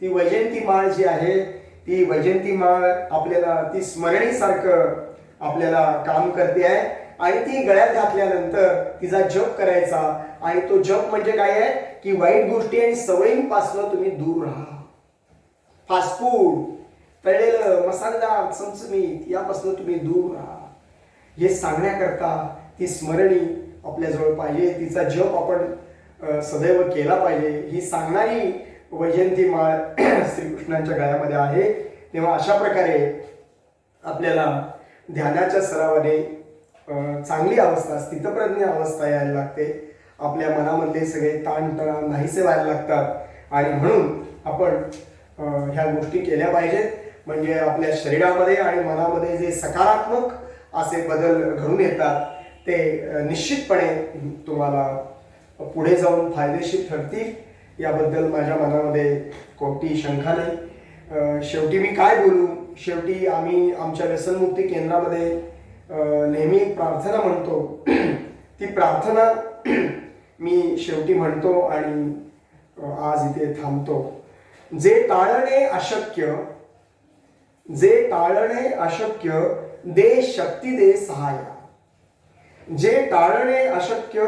ती वैजयंती माळ जी आहे ती वैजयंती माळ आपल्याला ती स्मरणीसारखं आपल्याला काम करते आहे. आणि ती गळ्यात घातल्यानंतर तिचा जप करायचा. आणि तो जप म्हणजे काय आहे की वाईट गोष्टी आणि सवयींपासून तुम्ही दूर राहा. फास्ट फूड, तळलेलं, मसालेदार, चमचमीत यापासून तुम्ही दूर राहा. हे सांगण्याकरता ती स्मरणी आपल्याजवळ पाहिजे. तिचा जप आपण सदैव केला पाहिजे. ही सांगणारी वैजयंती माळ श्रीकृष्णांच्या गळ्यामध्ये आहे. तेव्हा अशा प्रकारे आपल्याला ध्यानाच्या सरावाने चांगली अवस्था, स्थितप्रज्ञ अवस्था यायला लागते. आपल्या मनामधले सगळे ताणतणाव नाहीसे व्हायला लागतात. आणि म्हणून आपण ह्या गोष्टी केल्या पाहिजेत. म्हणजे आपल्या शरीरामध्ये आणि मनामध्ये जे सकारात्मक असे बदल घडून येतात ते निश्चितपणे तुम्हाला पुढे जाऊन फायदेशीर ठरतील. याबद्दल माझ्या मनामध्ये कोणतीही शंका नाही. शेवटी मी काय बोलू, शेवटी आम्ही आमच्या व्यसनमुक्ती केंद्रामध्ये नेहमी प्रार्थना म्हणतो. ती प्रार्थना मी शेवटी म्हणतो आणि आज इथे थांबतो. जे टाळणे अशक्य दे शक्ती दे सहाय्या. जे टाळणे अशक्य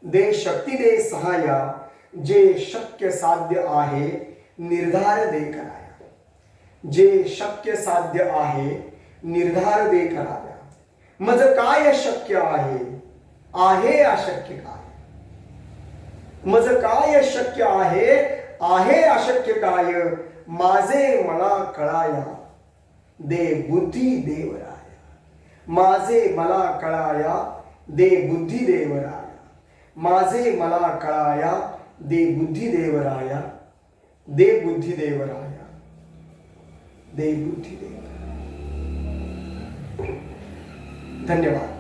दे शक्ती दे सहाय्या. जे शक्य साध्य आहे निर्धार दे कराया. जे शक्य साध्य आहे निर्धार दे कराया. मज काय शक्य आहे अशक्य काय. मज काय शक्य आहे अशक्य काय. माझे मला कळाया दे बुद्धी देवराया. माझे मला कळाया दे बुद्धी देवराया. माझे मला कळाया दे बुद्धी देवराया. दे बुद्धी देवराया. दे बुद्धी देवराया. धन्यवाद.